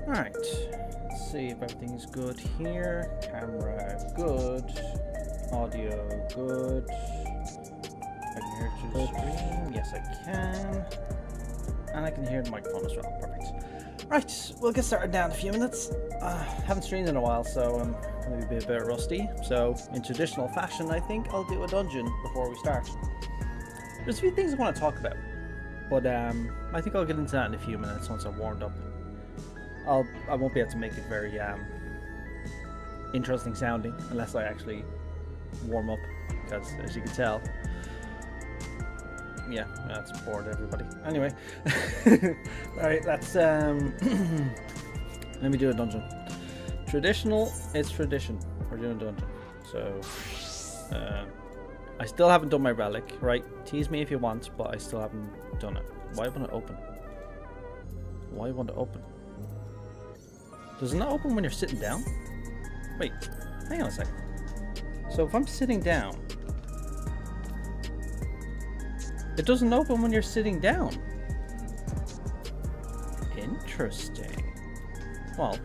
Alright, let's see if everything's good here. Camera, good. Audio, good. I can hear it through the stream. Yes, I can. And I can hear the microphone as well. Perfect. Right, we'll get started now in a few minutes. Haven't streamed in a while, so I'm going to be a bit rusty. So, in traditional fashion, I think I'll do a dungeon before we start. There's a few things I want to talk about, but I think I'll get into that in a few minutes once I've warmed up. I won't be able to make it very interesting sounding unless I actually warm up, because as you can tell, yeah, that's bored everybody. Anyway, alright, let's let me do a dungeon. Traditional, it's tradition. We're doing a dungeon. So I still haven't done my relic, right? Tease me if you want, but I still haven't done it. Why won't it open? Why won't it open? Does it not open when you're sitting down? Wait, hang on a second. So if I'm sitting down, it doesn't open when you're sitting down. Interesting. Well,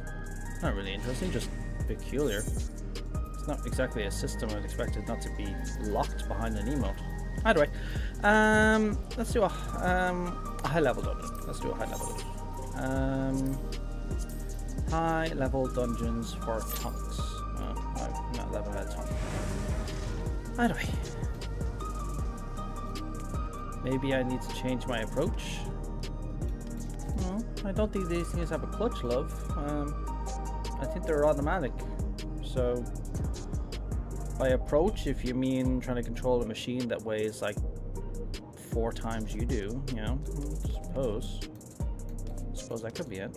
not really interesting, just peculiar. It's not exactly a system I'd expect it not to be locked behind an emote. Either way, let's do a high level dungeon. Let's do a high level dungeon. High level dungeons for tonks. Oh, I'm not level at a tonk. Either way. Maybe I need to change my approach. No, I don't think these things have a clutch, love. I think they're automatic. So, by approach, if you mean trying to control a machine that weighs like 4 times you do, you know, I suppose that could be it.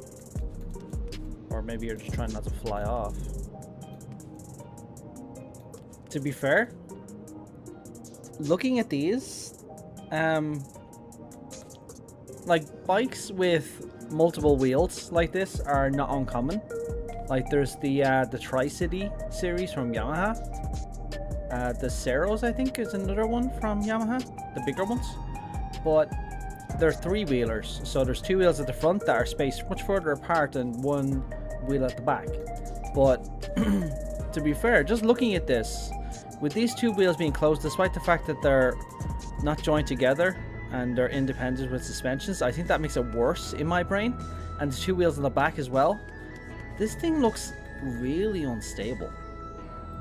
Or maybe you're just trying not to fly off. To be fair, looking at these, like bikes with multiple wheels like this are not uncommon. Like there's the Tri-City series from Yamaha. The Ceros, I think, is another one from Yamaha, the bigger ones. But they're 3-wheelers, so there's 2 wheels at the front that are spaced much further apart than 1 wheel at the back. But to be fair, just looking at this, with these 2 wheels being closed, despite the fact that they're not joined together and they're independent with suspensions, I think that makes it worse in my brain. And the 2 wheels on the back as well. This thing looks really unstable.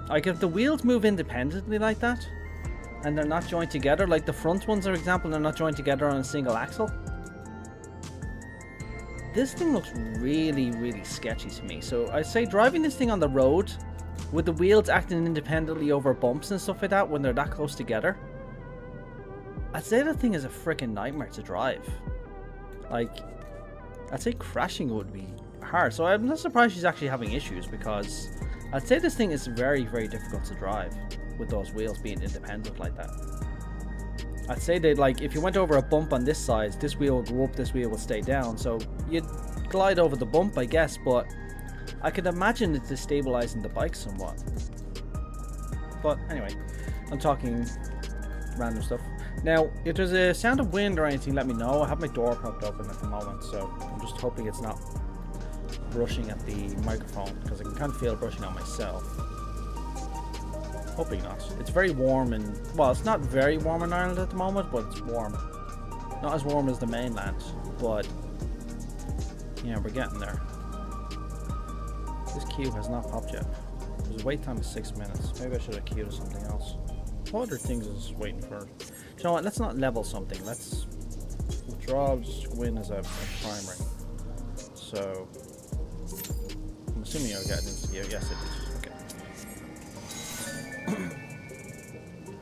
Like, if the wheels move independently like that, and they're not joined together, like the front ones, for example, they're not joined together on a single axle, this thing looks really, really sketchy to me. So I'd say driving this thing on the road, with the wheels acting independently over bumps and stuff like that when they're that close together, I'd say that thing is a freaking nightmare to drive. Like, I'd say crashing would be hard. So I'm not surprised she's actually having issues, because I'd say this thing is very, very difficult to drive with those wheels being independent like that. I'd say that, like, if you went over a bump on this side, this wheel will go up, this wheel will stay down. So you'd glide over the bump, I guess, but I could imagine it destabilizing the bike somewhat. But anyway, I'm talking random stuff. Now, if there's a sound of wind or anything, let me know. I have my door propped open at the moment, so I'm just hoping it's not brushing at the microphone, because I can kind of feel it brushing on myself. Hoping not. It's very warm and, well, it's not very warm in Ireland at the moment, but it's warm. Not as warm as the mainland, but yeah, we're getting there. This queue has not popped yet. There's a wait time of 6 minutes. Maybe I should have queued something else. What other things is waiting for? You know what? Let's not level something. Let's withdraw. Just go in as a primary. So I'm assuming you'll get an interview. Yes, it is. Okay.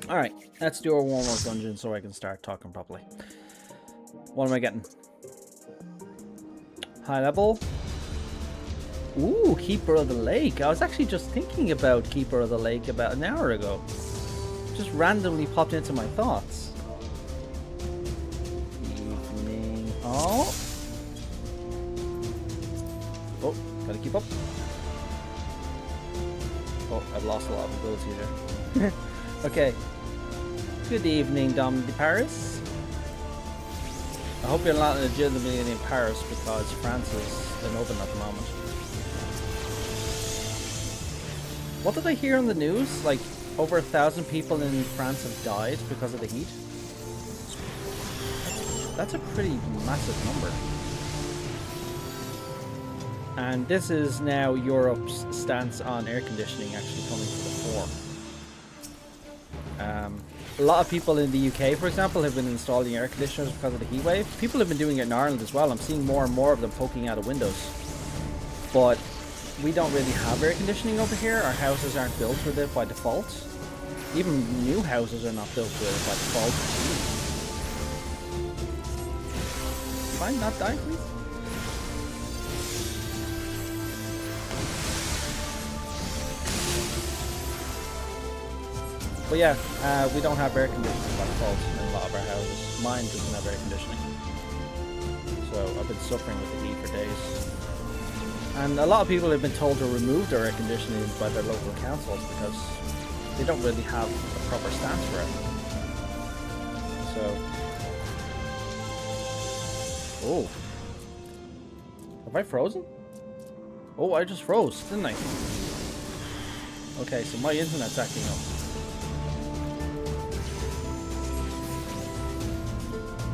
All right. Let's do our warm-up dungeon so I can start talking properly. What am I getting? High level. Ooh, Keeper of the Lake. I was actually just thinking about Keeper of the Lake about an hour ago. Just randomly popped into my thoughts. Evening. Oh, gotta keep up. Oh, I've lost a lot of ability there. Okay. Good evening, Dom de Paris. I hope you're not legitimately in Paris, because France is an open at the moment. What did I hear on the news? Like, over 1,000 people in France have died because of the heat. That's a pretty massive number. And this is now Europe's stance on air conditioning actually coming to the fore. A lot of people in the UK, for example, have been installing air conditioners because of the heat wave. People have been doing it in Ireland as well. I'm seeing more and more of them poking out of windows. But we don't really have air conditioning over here. Our houses aren't built with it by default. Even new houses are not built with it by default. Fine, not die, please. But yeah, we don't have air conditioning by default in a lot of our houses. Mine doesn't have air conditioning. So I've been suffering with the heat for days. And a lot of people have been told to remove their air conditioning by their local councils because they don't really have a proper stance for it. So, oh, have I frozen? Oh, I just froze, didn't I? Okay, so my internet's acting up.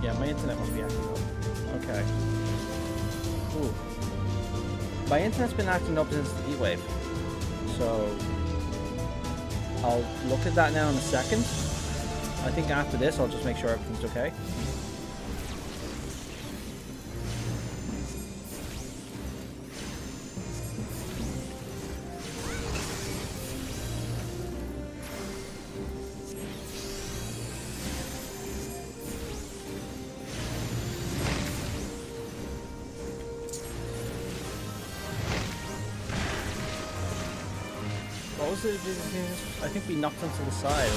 Yeah, my internet must be acting up. Okay. Ooh. My internet's been acting up since the heatwave, so I'll look at that now in a second. I think after this I'll just make sure everything's okay. I think we knocked them to the side.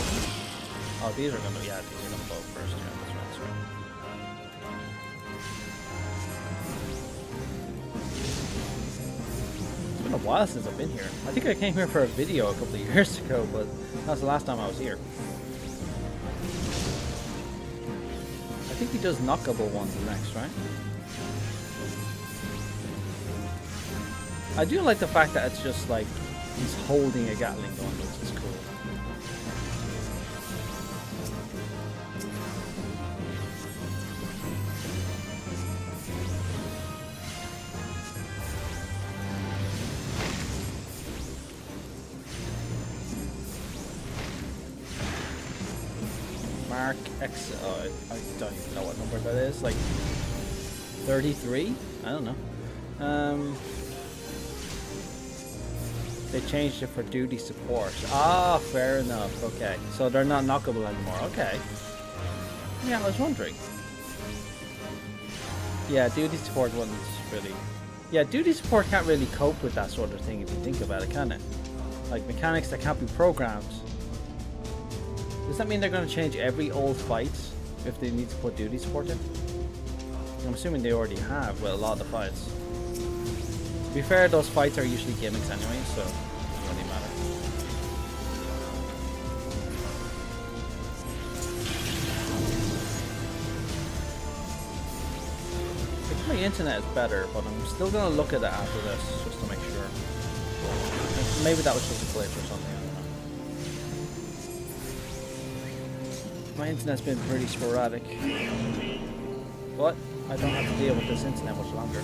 Oh, these are gonna, yeah, these are gonna blow first. Yeah, that's right. It's been a while since I've been here. I think I came here for a video a couple of years ago, but that's the last time I was here. I think he does knockable ones next, right? I do like the fact that it's just like he's holding a Gatling gun, which is cool. Mark X. Oh, I don't even know what number that is. Like 33? I don't know. They changed it for duty support. Ah, fair enough. Okay, so they're not knockable anymore. Okay. Yeah, I was wondering. Yeah, duty support wasn't really. Yeah, duty support can't really cope with that sort of thing if you think about it, can it? Like mechanics that can't be programmed. Does that mean they're going to change every old fight if they need to put duty support in? I'm assuming they already have with a lot of the fights. To be fair, those fights are usually gimmicks anyway, so it doesn't really matter. I think my internet is better, but I'm still going to look at it after this just to make sure. Maybe that was just a glitch or something. My internet's been pretty sporadic, but I don't have to deal with this internet much longer.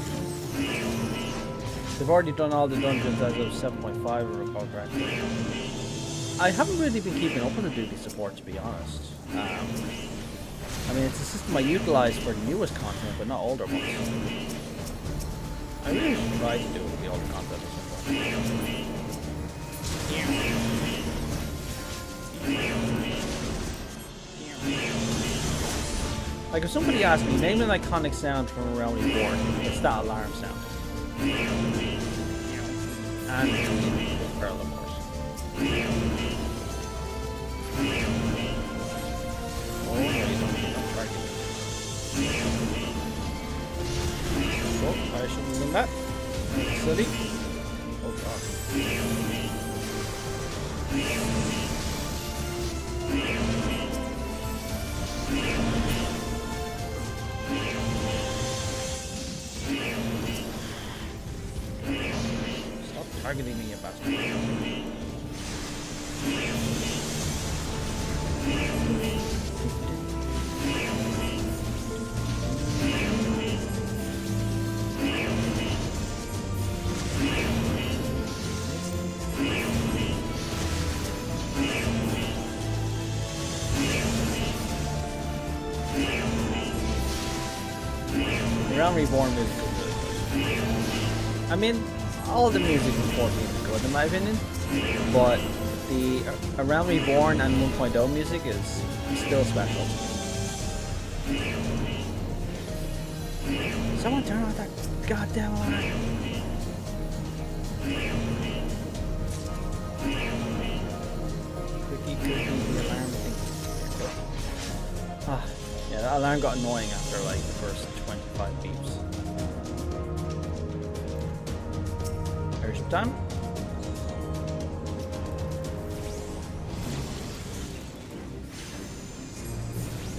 They've already done all the dungeons as of 7.5, if I recall correctly. I haven't really been keeping up with the duty support, to be honest. I mean, it's a system I utilize for the newest content, but not older ones. I really should try to do it with the older content at some point. Like if somebody asked me, name an iconic sound from Realm Reborn, it's that alarm sound. And Pearl of Morse. Oh, no, you don't target. Oh, I shouldn't have done that. Silly. Oh god. Targeting me, you bastard. The Realm Reborn music is really good. I mean, all the music in 14 is good in my opinion, but the Realm Reborn and 1.0 music is still special. Someone turn on that goddamn alarm. Cookie, the alarm thing. Ah, yeah, that alarm got annoying after like the first 25 beeps. Done.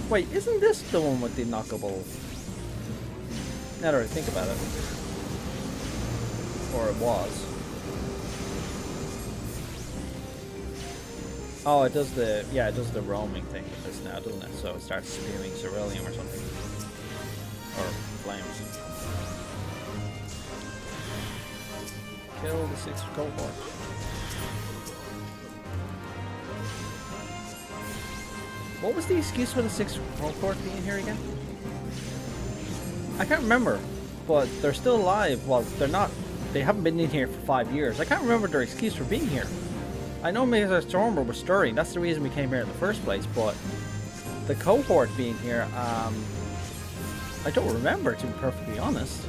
Wait, isn't this the one with the knockable? Now that I think about it. Or it was. Oh, it does the, yeah, it does the roaming thing with this now, doesn't it? So it starts spewing ceruleum or something. Or flames. Kill the 6th cohort. What was the excuse for the 6th cohort being here again? I can't remember, but they're still alive. Well, they're not. They haven't been in here for 5 years. I can't remember their excuse for being here. I know Mesa Stormer was stirring. That's the reason we came here in the first place. But the cohort being here, I don't remember, to be perfectly honest.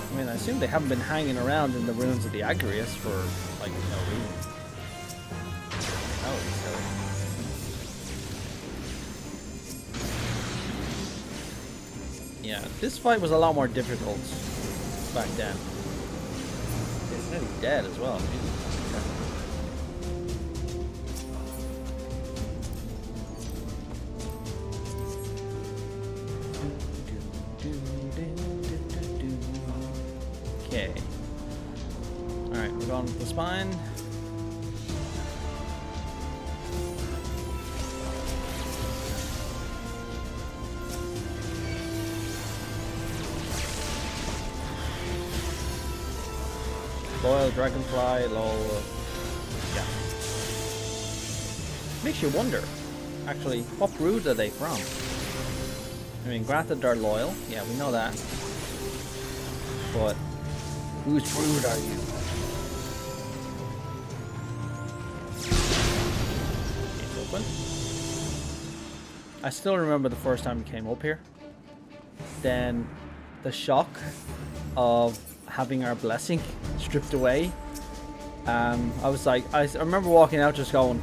I mean, I assume they haven't been hanging around in the ruins of the Agrius for, like, no reason. That would be silly. Yeah, this fight was a lot more difficult back then. It's nearly dead as well. Okay. Alright, we're going with the spine. Loyal Dragonfly, lol. Yeah. Makes you wonder, actually, what brood are they from? I mean, granted they're loyal, yeah, we know that. But whose brood are you? It's open. I still remember the first time we came up here. Then the shock of having our blessing stripped away. I was like, I remember walking out just going,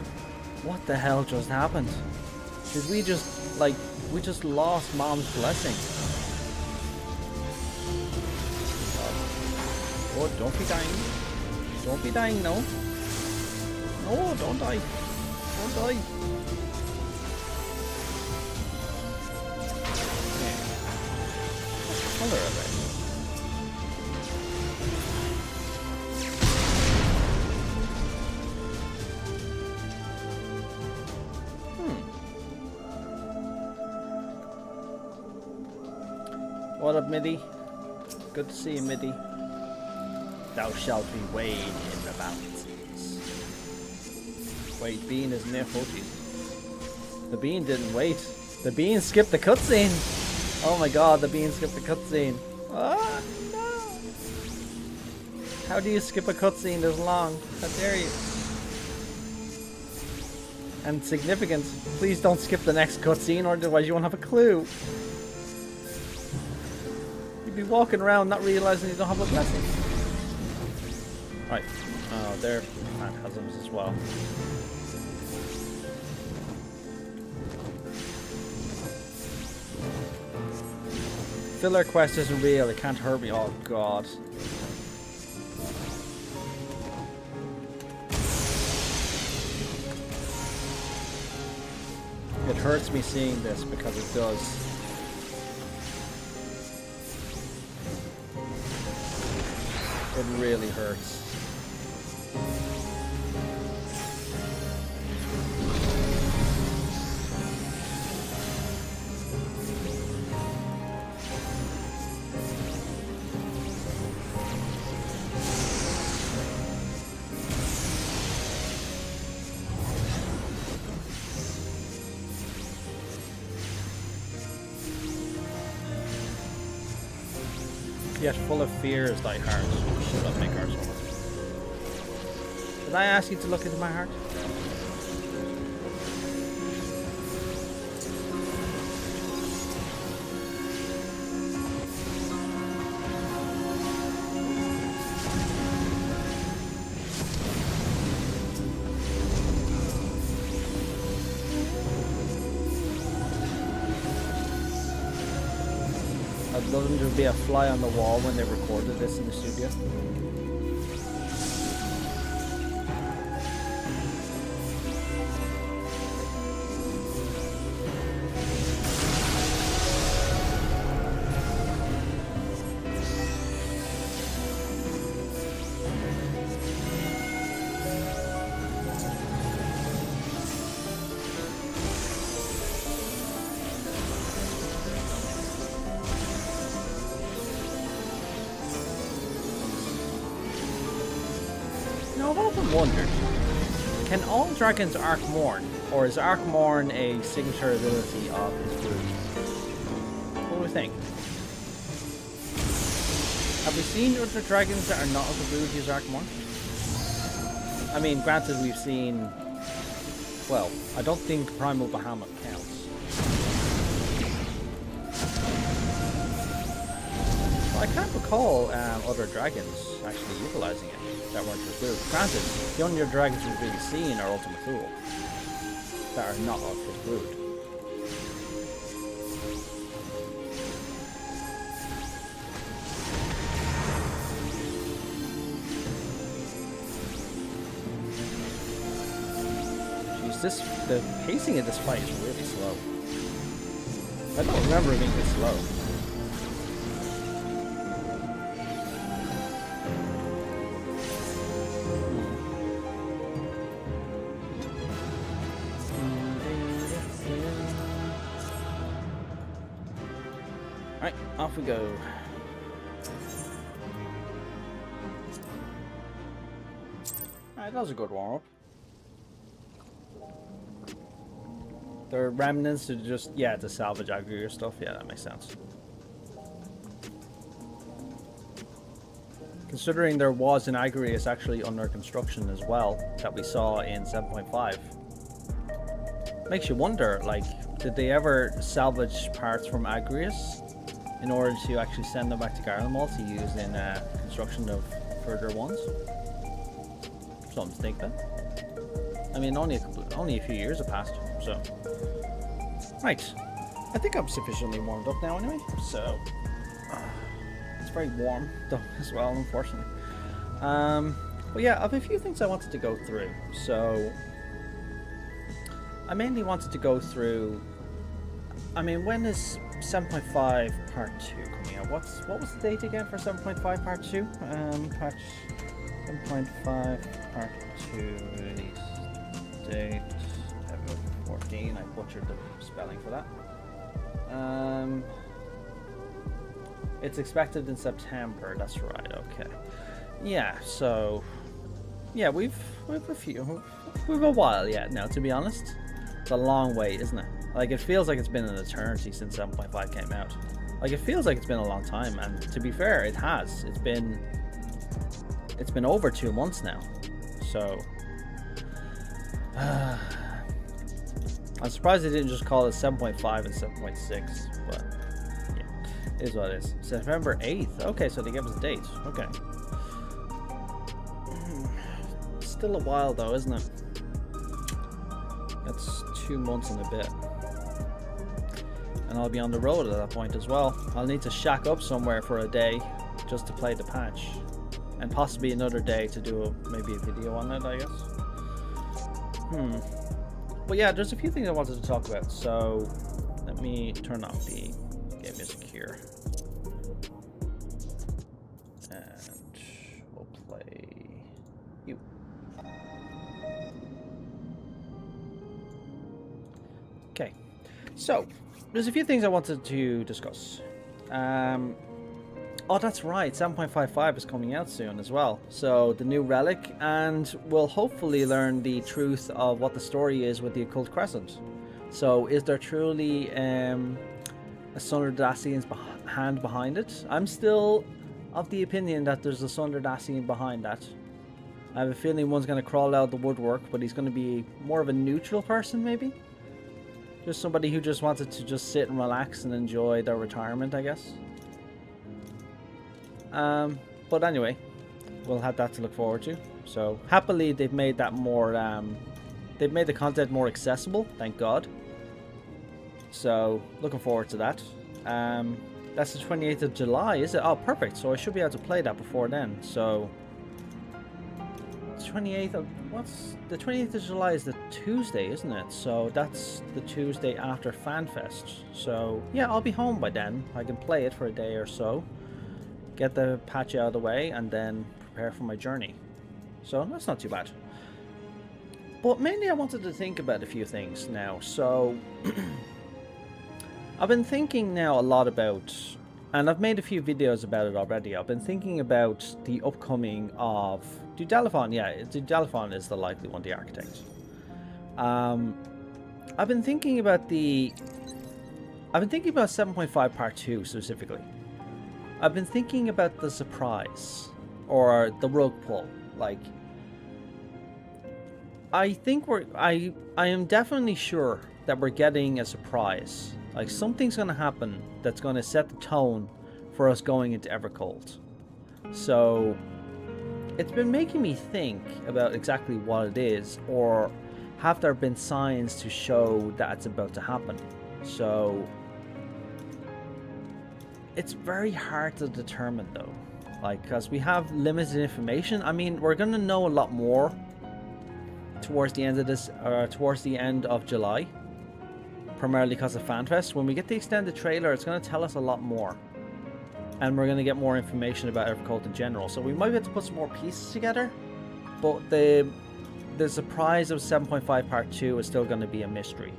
what the hell just happened? Did we just, like, we just lost Mom's blessing? Oh, don't be dying. Don't be dying, no. No, don't die. Don't die. Okay. What color are they? What up, Middy? Good to see you, Middy. Thou shalt be weighed in the balances. Wait, Bean is near 40. The Bean didn't wait. The Bean skipped the cutscene. Oh my god, the Bean skipped the cutscene. Oh no! How do you skip a cutscene this long? How dare you? And significant, please don't skip the next cutscene, or otherwise you won't have a clue. You'd be walking around not realizing you don't have a blessing. Right. Oh, they're phantasms as well. Filler quest isn't real, it can't hurt me. Oh god. It hurts me seeing this because it does. It really hurts. Yet full of fear is thy heart. Shut up, make heart so much. Did I ask you to look into my heart? I'd love them to be a fly on the wall when they recorded this in the studio. Now, I've often wondered, can all dragons arc mourn, or is arc mourn a signature ability of his brood? What do we think? Have we seen other dragons that are not of the brood use arc mourn? I mean, granted we've seen, well, I don't think Primal Bahamut counts. I can't recall other dragons actually utilizing it that weren't his brood. Granted, the only other dragons we've really seen are Ultima Thule that are not of his brood. Jeez, the pacing of this fight is really slow. I don't remember it being this slow. Alright, off we go. That was a good warm-up. They're remnants to just, yeah, to salvage aggregate stuff. Yeah, that makes sense. Considering there was an Agrius actually under construction as well, that we saw in 7.5. Makes you wonder, like, did they ever salvage parts from Agrius in order to actually send them back to Garlemald to use in construction of further ones? Something to think about. I mean, only a few years have passed, so... Right. I think I'm sufficiently warmed up now anyway, so... It's very warm, though, as well, unfortunately. But yeah, I have a few things I wanted to go through. So, I mainly wanted to go through... I mean, when is 7.5 Part 2 coming out? What was the date again for 7.5 Part 2? Patch 7.5 Part 2 release date February 14. I butchered the spelling for that. It's expected in September. That's right. Okay. Yeah. So, yeah, we've a while yet now. To be honest, it's a long wait, isn't it? Like, it feels like it's been an eternity since 7.5 came out. Like, it feels like it's been a long time, and to be fair, it has. It's been over 2 months now. So, I'm surprised they didn't just call it 7.5 and 7.6, but. It is what it is. September 8th. Okay, so they gave us a date. Okay. Still a while though, isn't it? That's 2 months and a bit. And I'll be on the road at that point as well. I'll need to shack up somewhere for a day just to play the patch. And possibly another day to do maybe a video on it, I guess. But yeah, there's a few things I wanted to talk about. So let me turn off the game music here. And we'll play you. Okay, so there's a few things I wanted to discuss. Oh, that's right, 7.55 is coming out soon as well. So the new relic, and we'll hopefully learn the truth of what the story is with the Occult Crescent. So is there truly a Sunder Dacian's hand behind it? I'm still of the opinion that there's a Sunder Dacian behind that. I have a feeling one's going to crawl out of the woodwork, but he's going to be more of a neutral person, maybe? Just somebody who just wanted to just sit and relax and enjoy their retirement, I guess. But anyway, we'll have that to look forward to. So happily they've made that more, they've made the content more accessible, thank God. So looking forward to that. That's the 28th of July, is it? Oh, perfect. So I should be able to play that before then. So it's 28th of, the 28th of July is the Tuesday, isn't it? So that's the Tuesday after FanFest. So yeah, I'll be home by then. I can play it for a day or so, get the patch out of the way, and then prepare for my journey. So that's not too bad. But mainly I wanted to think about a few things now. So I've been thinking now a lot about, and I've made a few videos about it already. I've been thinking about the upcoming of Dudelphon. Yeah, Dudelphon is the likely one, the architect. I've been thinking about 7.5 Part 2 specifically. I've been thinking about the surprise or the rug pull. Like, I think I am definitely sure that we're getting a surprise. Like, something's going to happen that's going to set the tone for us going into Evercold. So it's been making me think about exactly what it is, or have there been signs to show that it's about to happen. So it's very hard to determine though, like, because we have limited information. I mean, we're going to know a lot more towards the end of this, towards the end of July, primarily because of FanFest. When we get the extended trailer, it's going to tell us a lot more, and we're going to get more information about Evercold in general. So we might be able to put some more pieces together, but the surprise of 7.5 Part 2 is still going to be a mystery.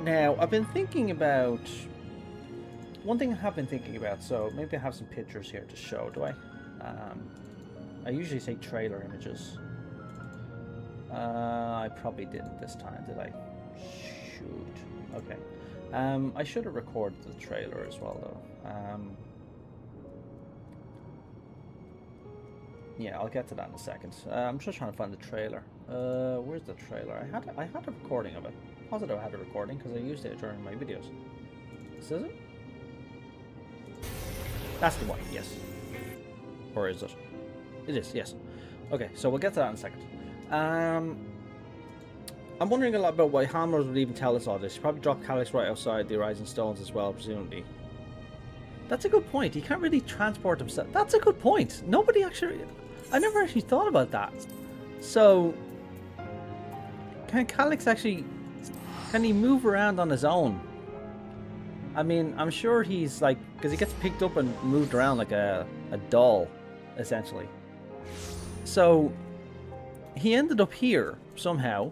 Now, I've been thinking about one thing I have been thinking about, so maybe I have some pictures here to show, do I? I usually say trailer images. I probably didn't this time, did I? Shoot. Okay. I should have recorded the trailer as well, though. Yeah, I'll get to that in a second. I'm just trying to find the trailer. Where's the trailer? I had a recording of it. Positive I had a recording because I used it during my videos. This is it? That's the one, yes. Or is it? It is, yes. Okay, so we'll get to that in a second. I'm wondering a lot about why Hammer would even tell us all this. He probably dropped Calyx right outside the Rising Stones as well, presumably. That's a good point. He can't really transport himself. That's a good point. Nobody actually... I never actually thought about that. So... Can Calyx actually... Can he move around on his own? I mean, I'm sure he's like... Because he gets picked up and moved around like a doll, essentially. So... He ended up here, somehow.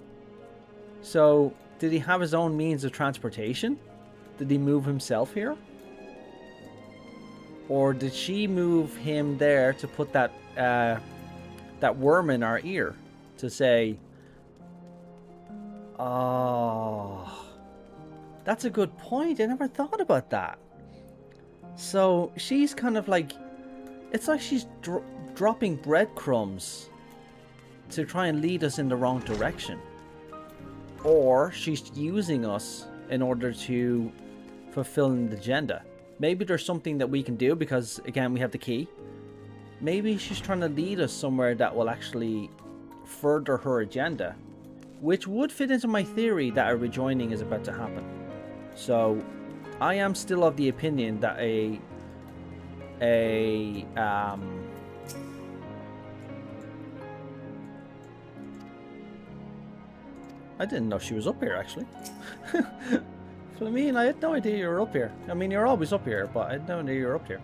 So, did he have his own means of transportation? Did he move himself here? Or did she move him there to put that that worm in our ear? To say... Oh... That's a good point. I never thought about that. So, she's kind of like... It's like she's dropping breadcrumbs to try and lead us in the wrong direction. Or she's using us in order to fulfill an agenda. Maybe there's something that we can do because, again, we have the key. Maybe she's trying to lead us somewhere that will actually further her agenda, which would fit into my theory that a rejoining is about to happen. So, I am still of the opinion that I didn't know she was up here, actually. Flamine, I had no idea you were up here. I mean, you're always up here, but I had no idea you were up here.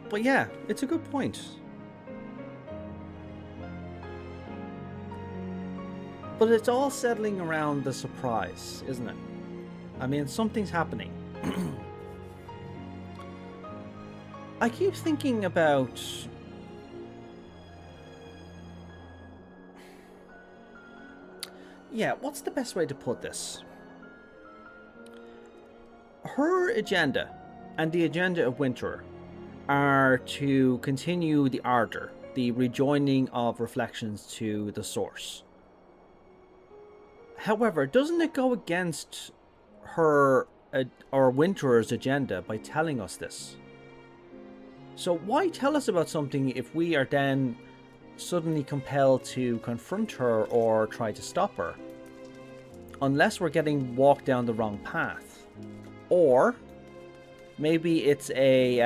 But yeah, it's a good point. But it's all settling around the surprise, isn't it? I mean, something's happening. I keep thinking about... Yeah, what's the best way to put this? Her agenda and the agenda of Winter are to continue the ardor, the rejoining of reflections to the source. However, doesn't it go against her or Winter's agenda by telling us this? So why tell us about something if we are then suddenly compelled to confront her or try to stop her? Unless we're getting walked down the wrong path. Or maybe it's maybe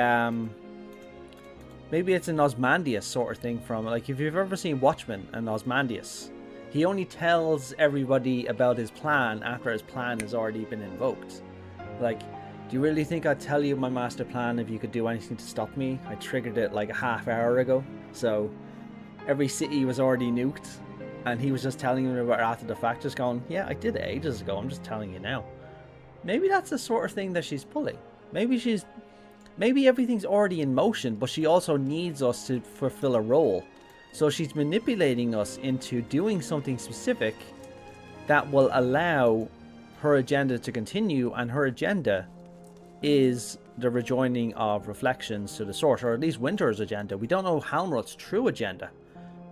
it's an Osmandius sort of thing from, like, if you've ever seen Watchmen and Osmandius, he only tells everybody about his plan after his plan has already been invoked. Like, do you really think I'd tell you my master plan if you could do anything to stop me? I triggered it like a half hour ago. So every city was already nuked, and he was just telling them about it after the fact, just going, yeah, I did it ages ago, I'm just telling you now. Maybe that's the sort of thing that she's pulling. Maybe everything's already in motion, but she also needs us to fulfill a role. So she's manipulating us into doing something specific that will allow her agenda to continue, and her agenda is the rejoining of reflections to the source, or at least Winter's agenda. We don't know Halmrod's true agenda,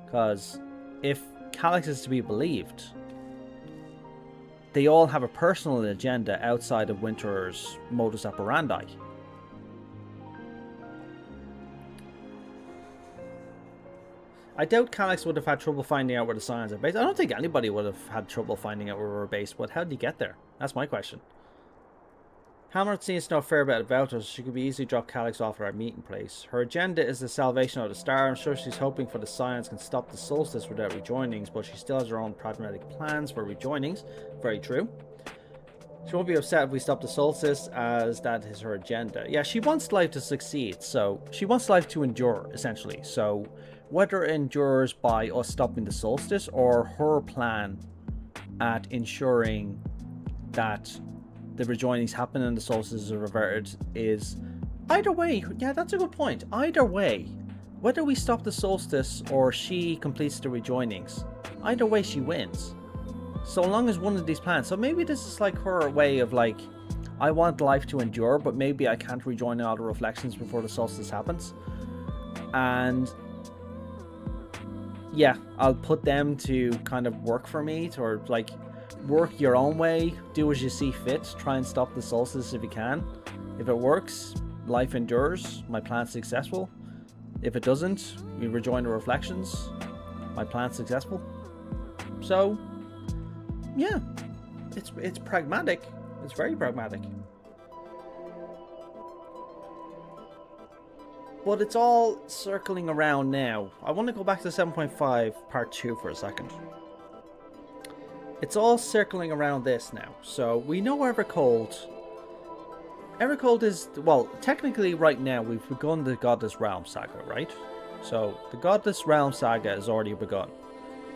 because if Calyx is to be believed, they all have a personal agenda outside of Winter's modus operandi. I doubt Calyx would have had trouble finding out where the signs are based. I don't think anybody would have had trouble finding out where we're based, but how did he get there? That's my question. Hamlet seems to know a fair bit about us. She could be easily drop Calyx off at our meeting place. Her agenda is the salvation of the star. I'm sure she's hoping for the science can stop the solstice without rejoinings, but she still has her own pragmatic plans for rejoinings. Very true. She won't be upset if we stop the solstice, as that is her agenda. Yeah, she wants life to succeed, so she wants life to endure, essentially. So whether it endures by us stopping the solstice or her plan at ensuring that the rejoinings happen and the solstice is reverted is Either way, yeah, that's a good point. Either way, whether we stop the solstice or she completes the rejoinings, either way she wins. So long as one of these plans. So maybe this is like her way of like, I want life to endure, but maybe I can't rejoin all the reflections before the solstice happens. And yeah, I'll put them to kind of work for me, or like work your own way, do as you see fit, try and stop the solstice if you can. If it works, life endures, my plan's successful. If it doesn't, we rejoin the reflections, my plan's successful. So yeah, it's pragmatic. It's very pragmatic. But it's all circling around now. I want to go back to 7.5 part 2 for a second. It's all circling around this now. So we know Evercold. Evercold is, well, technically right now we've begun the Godless Realm saga, right? So the Godless Realm saga has already begun.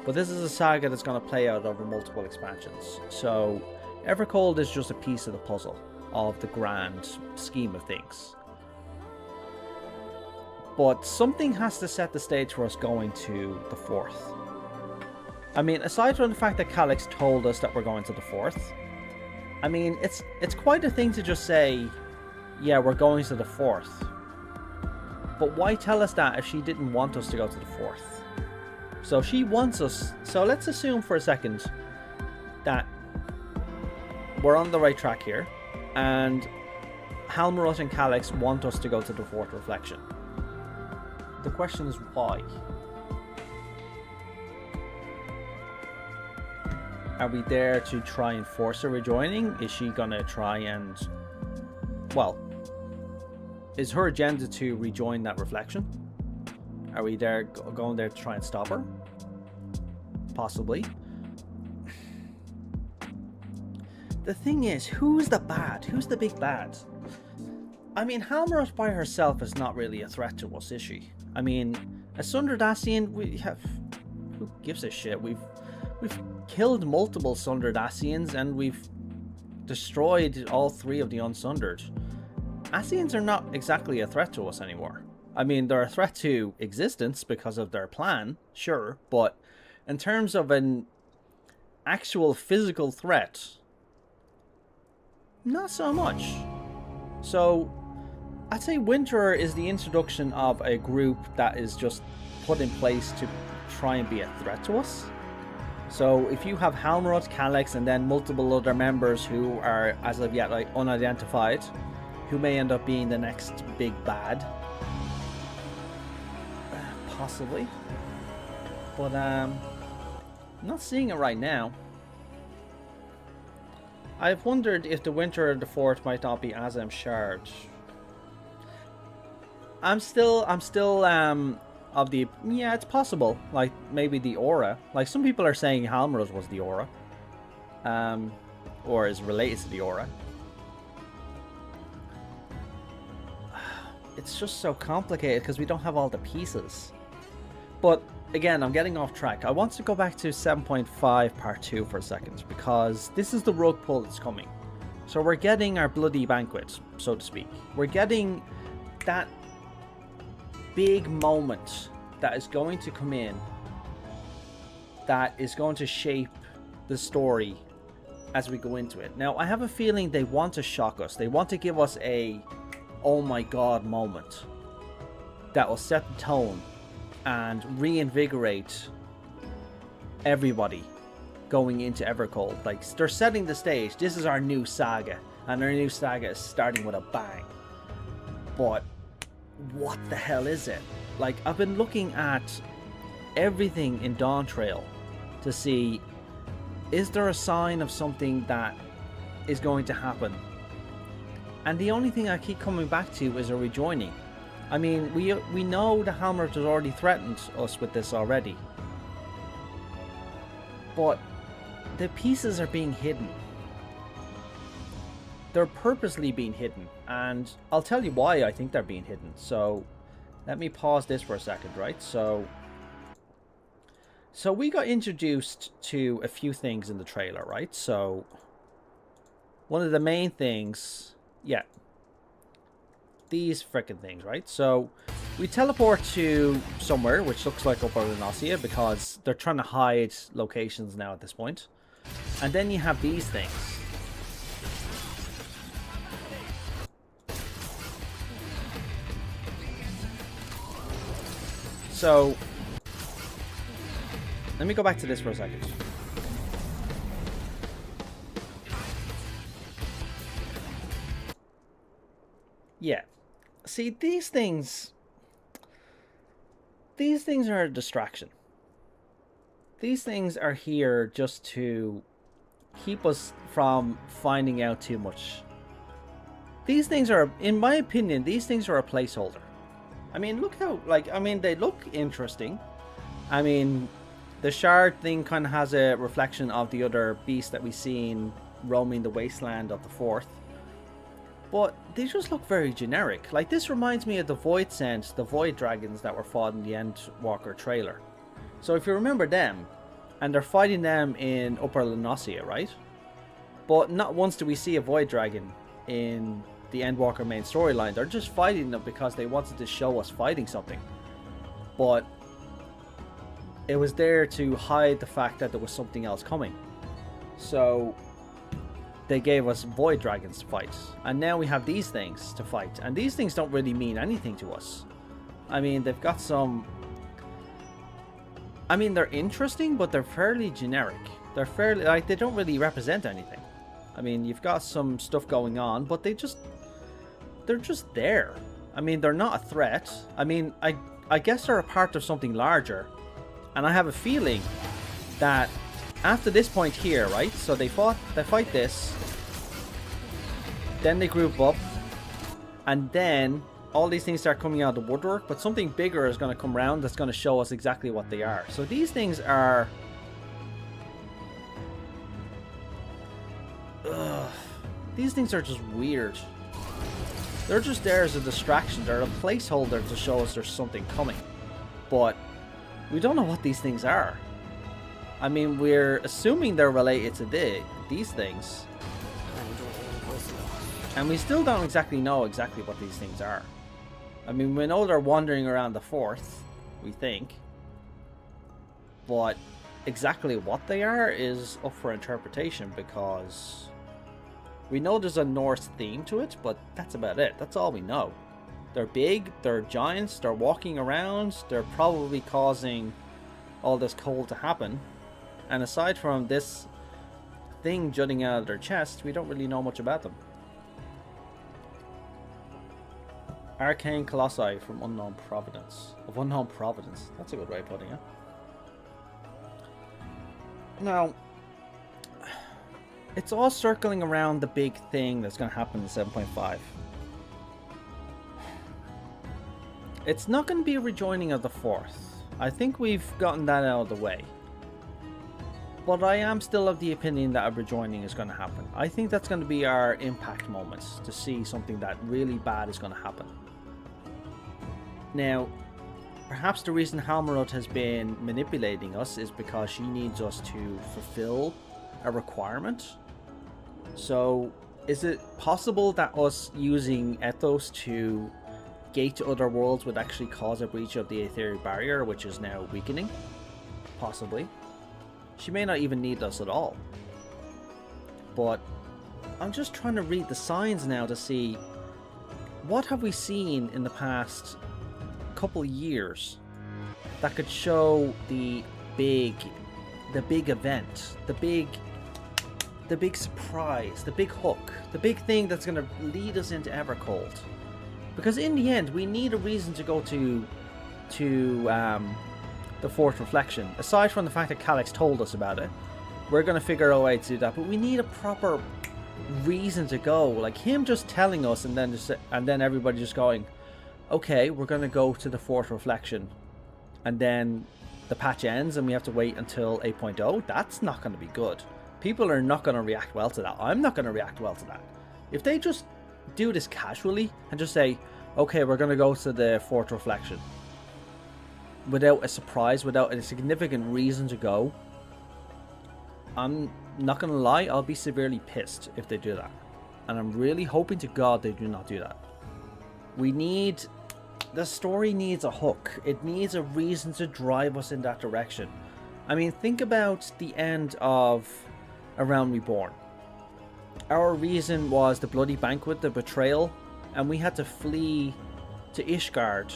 But this is a saga that's going to play out over multiple expansions. So Evercold is just a piece of the puzzle of the grand scheme of things. But something has to set the stage for us going to the 4th. I mean, aside from the fact that Calyx told us that we're going to the 4th, I mean, it's quite a thing to just say, yeah, we're going to the 4th. But why tell us that if she didn't want us to go to the 4th? So she wants us. So let's assume for a second that we're on the right track here, and Halmarut and Calyx want us to go to the 4th reflection. The question is why? Are we there to try and force a rejoining? Is she gonna try and, well, is her agenda to rejoin that reflection? Are we there going there to try and stop her? Possibly. The thing is, who's the bad? Who's the big bad? I mean, Halmarut by herself is not really a threat to us, is she? I mean, as Sundered-Dacian, we have... Who gives a shit? We've killed multiple Sundered-Dacians, and we've destroyed all 3 of the Unsundered. Asians are not exactly a threat to us anymore. I mean, they're a threat to existence because of their plan, sure, but in terms of an actual physical threat, not so much. So I'd say Winter is the introduction of a group that is just put in place to try and be a threat to us. So if you have Halmarut, Calyx, and then multiple other members who are as of yet like unidentified, who may end up being the next big bad, possibly, but I'm not seeing it right now. I've wondered if the Winter of the 4th might not be Azem Shard. I'm still of the, yeah, it's possible, like maybe the aura, like some people are saying Halmarut was the aura, or is related to the aura. It's just so complicated because we don't have all the pieces. But again, I'm getting off track. I want to go back to 7.5 part 2 for a second, because this is the rug pull that's coming. So we're getting our bloody banquet, so to speak. We're getting that big moment that is going to come in, that is going to shape the story as we go into it. Now, I have a feeling they want to shock us. They want to give us a oh my god moment that will set the tone and reinvigorate everybody going into Evercold. Like, they're setting the stage. This is our new saga, and our new saga is starting with a bang. But what the hell is it? Like, I've been looking at everything in Dawn Trail to see, is there a sign of something that is going to happen? And the only thing I keep coming back to is a rejoining. I mean, we know the Halmarut has already threatened us with this already. But the pieces are being hidden. They're purposely being hidden. And I'll tell you why I think they're being hidden. So let me pause this for a second, right? So we got introduced to a few things in the trailer, right? So one of the main things, yeah, these frickin' things, right? So we teleport to somewhere which looks like Upper Linosia because they're trying to hide locations now at this point. And then you have these things. So let me go back to this for a second. Yeah. See, these things are a distraction. These things are here just to keep us from finding out too much. These things are, in my opinion, these things are a placeholder. I mean, look how, like, I mean, they look interesting. I mean, the shard thing kind of has a reflection of the other beast that we've seen roaming the wasteland of the Fourth. But they just look very generic. Like, this reminds me of the Void Sense, the Void Dragons that were fought in the Endwalker trailer. So if you remember them, and they're fighting them in Upper Linosia, right? But not once do we see a Void Dragon in the Endwalker main storyline. They're just fighting them because they wanted to show us fighting something. But it was there to hide the fact that there was something else coming. So they gave us Void Dragons to fight. And now we have these things to fight. And these things don't really mean anything to us. I mean, they've got some... I mean, they're interesting, but they're fairly generic. They're fairly... like, they don't really represent anything. I mean, you've got some stuff going on, but they're just there. I mean, they're not a threat. I mean, I guess they're a part of something larger. And I have a feeling that after this point here, right? So they fight this. Then they group up. And then all these things start coming out of the woodwork. But something bigger is going to come around that's going to show us exactly what they are. So these things are... ugh. These things are just weird. They're just there as a distraction. They're a placeholder to show us there's something coming. But we don't know what these things are. I mean, we're assuming they're related to these things. And we still don't exactly know what these things are. I mean, we know they're wandering around the Fourth, we think. But exactly what they are is up for interpretation because we know there's a Norse theme to it, but that's about it. That's all we know. They're big, they're giants, they're walking around, they're probably causing all this cold to happen. And aside from this thing jutting out of their chest, we don't really know much about them. Arcane Colossi from Unknown Providence. Of Unknown Providence. That's a good way of putting it. Now, it's all circling around the big thing that's going to happen in 7.5. It's not going to be a rejoining of the Fourth. I think we've gotten that out of the way. But I am still of the opinion that a rejoining is going to happen. I think that's going to be our impact moments to see something that really bad is going to happen. Now, perhaps the reason Halmarud has been manipulating us is because she needs us to fulfill a requirement. So, is it possible that us using Ethos to gate to other worlds would actually cause a breach of the Aetheric barrier, which is now weakening? Possibly. She may not even need us at all. But I'm just trying to read the signs now to see what have we seen in the past couple years that could show the big event, the big surprise, the big hook, the big thing that's going to lead us into Evercold. Because in the end, we need a reason to go to the Fourth Reflection. Aside from the fact that Calyx told us about it, we're going to figure out a way to do that. But we need a proper reason to go. Like him just telling us and then everybody just going, okay, we're going to go to the Fourth Reflection. And then the patch ends and we have to wait until 8.0. That's not going to be good. People are not going to react well to that. I'm not going to react well to that. If they just do this casually and just say, okay, we're going to go to the Fourth Reflection, without a surprise, without a significant reason to go, I'm not going to lie, I'll be severely pissed if they do that. And I'm really hoping to God they do not do that. The story needs a hook. It needs a reason to drive us in that direction. I mean, think about the end of A Realm Reborn. Our reason was the bloody banquet, the betrayal, and we had to flee to Ishgard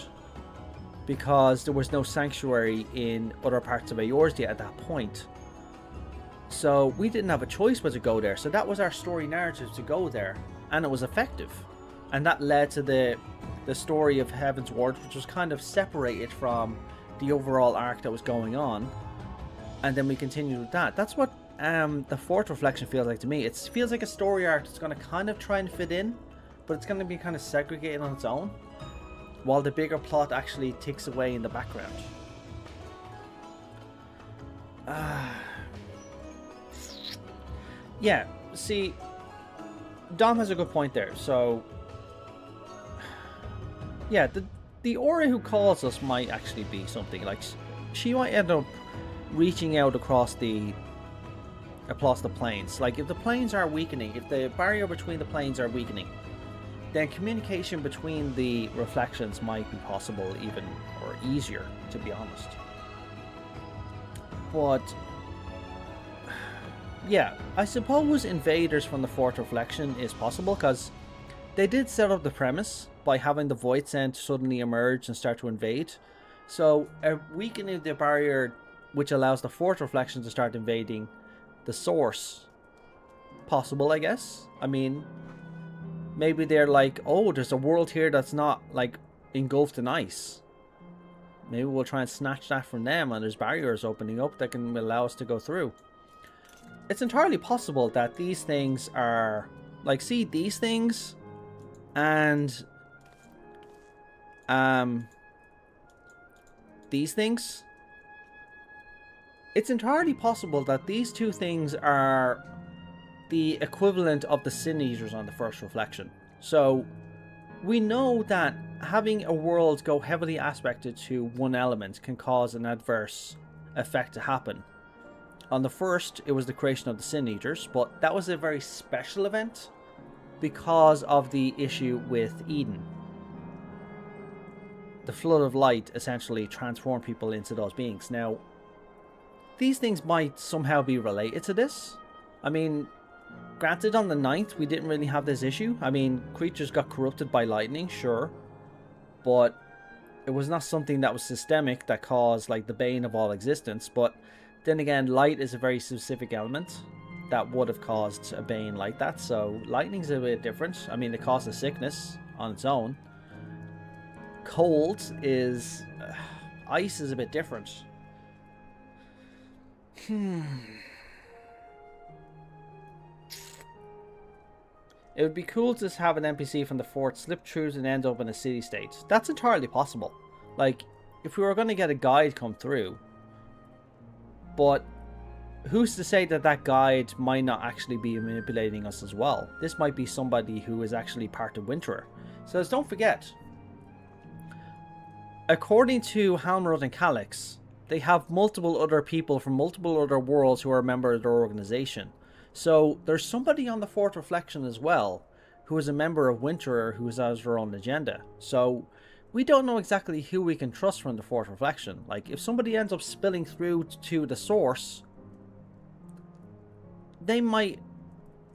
because there was no sanctuary in other parts of Eorzea at that point. So we didn't have a choice but to go there. So that was our story narrative, to go there, and it was effective. And that led to the story of Heaven's Ward, which was kind of separated from the overall arc that was going on. And then we continued with that. That's what the fourth reflection feels like to me. It feels like a story arc that's going to kind of try and fit in, but it's going to be kind of segregated on its own, while the bigger plot actually ticks away in the background. Yeah, see, Dom has a good point there. So yeah, the Aura who calls us might actually be something like, she might end up reaching out across the planes. Like, if the planes are weakening, if the barrier between the planes are weakening, then communication between the reflections might be possible, even, or easier, to be honest. But yeah, I suppose invaders from the fourth reflection is possible, because they did set up the premise by having the Void Scent suddenly emerge and start to invade. So weakening the barrier, which allows the fourth reflection to start invading the source, possible, I guess. I mean, maybe they're like, oh, there's a world here that's not like engulfed in ice. Maybe we'll try and snatch that from them, and there's barriers opening up that can allow us to go through. It's entirely possible that these things are like, see, these things and these things. It's entirely possible that these two things are the equivalent of the Sin Eaters on the first reflection. So we know that having a world go heavily aspected to one element can cause an adverse effect to happen. On the first, it was the creation of the Sin Eaters, but that was a very special event because of the issue with Eden. The flood of light essentially transformed people into those beings. Now, these things might somehow be related to this. I mean, granted, on the 9th, we didn't really have this issue. I mean, creatures got corrupted by lightning, sure. But it was not something that was systemic that caused, like, the bane of all existence. But then again, light is a very specific element that would have caused a bane like that. So lightning's a bit different. I mean, it causes sickness on its own. Cold is... ice is a bit different. It would be cool to have an NPC from the fort slip through and end up in a city-state. That's entirely possible. Like, if we were going to get a guide come through, but who's to say that that guide might not actually be manipulating us as well? This might be somebody who is actually part of Winterer. So don't forget, according to Halmrod and Calyx, they have multiple other people from multiple other worlds who are a member of their organization. So there's somebody on the fourth reflection as well who is a member of Winterer who has their own agenda. So we don't know exactly who we can trust from the fourth reflection. Like, if somebody ends up spilling through to the source, they might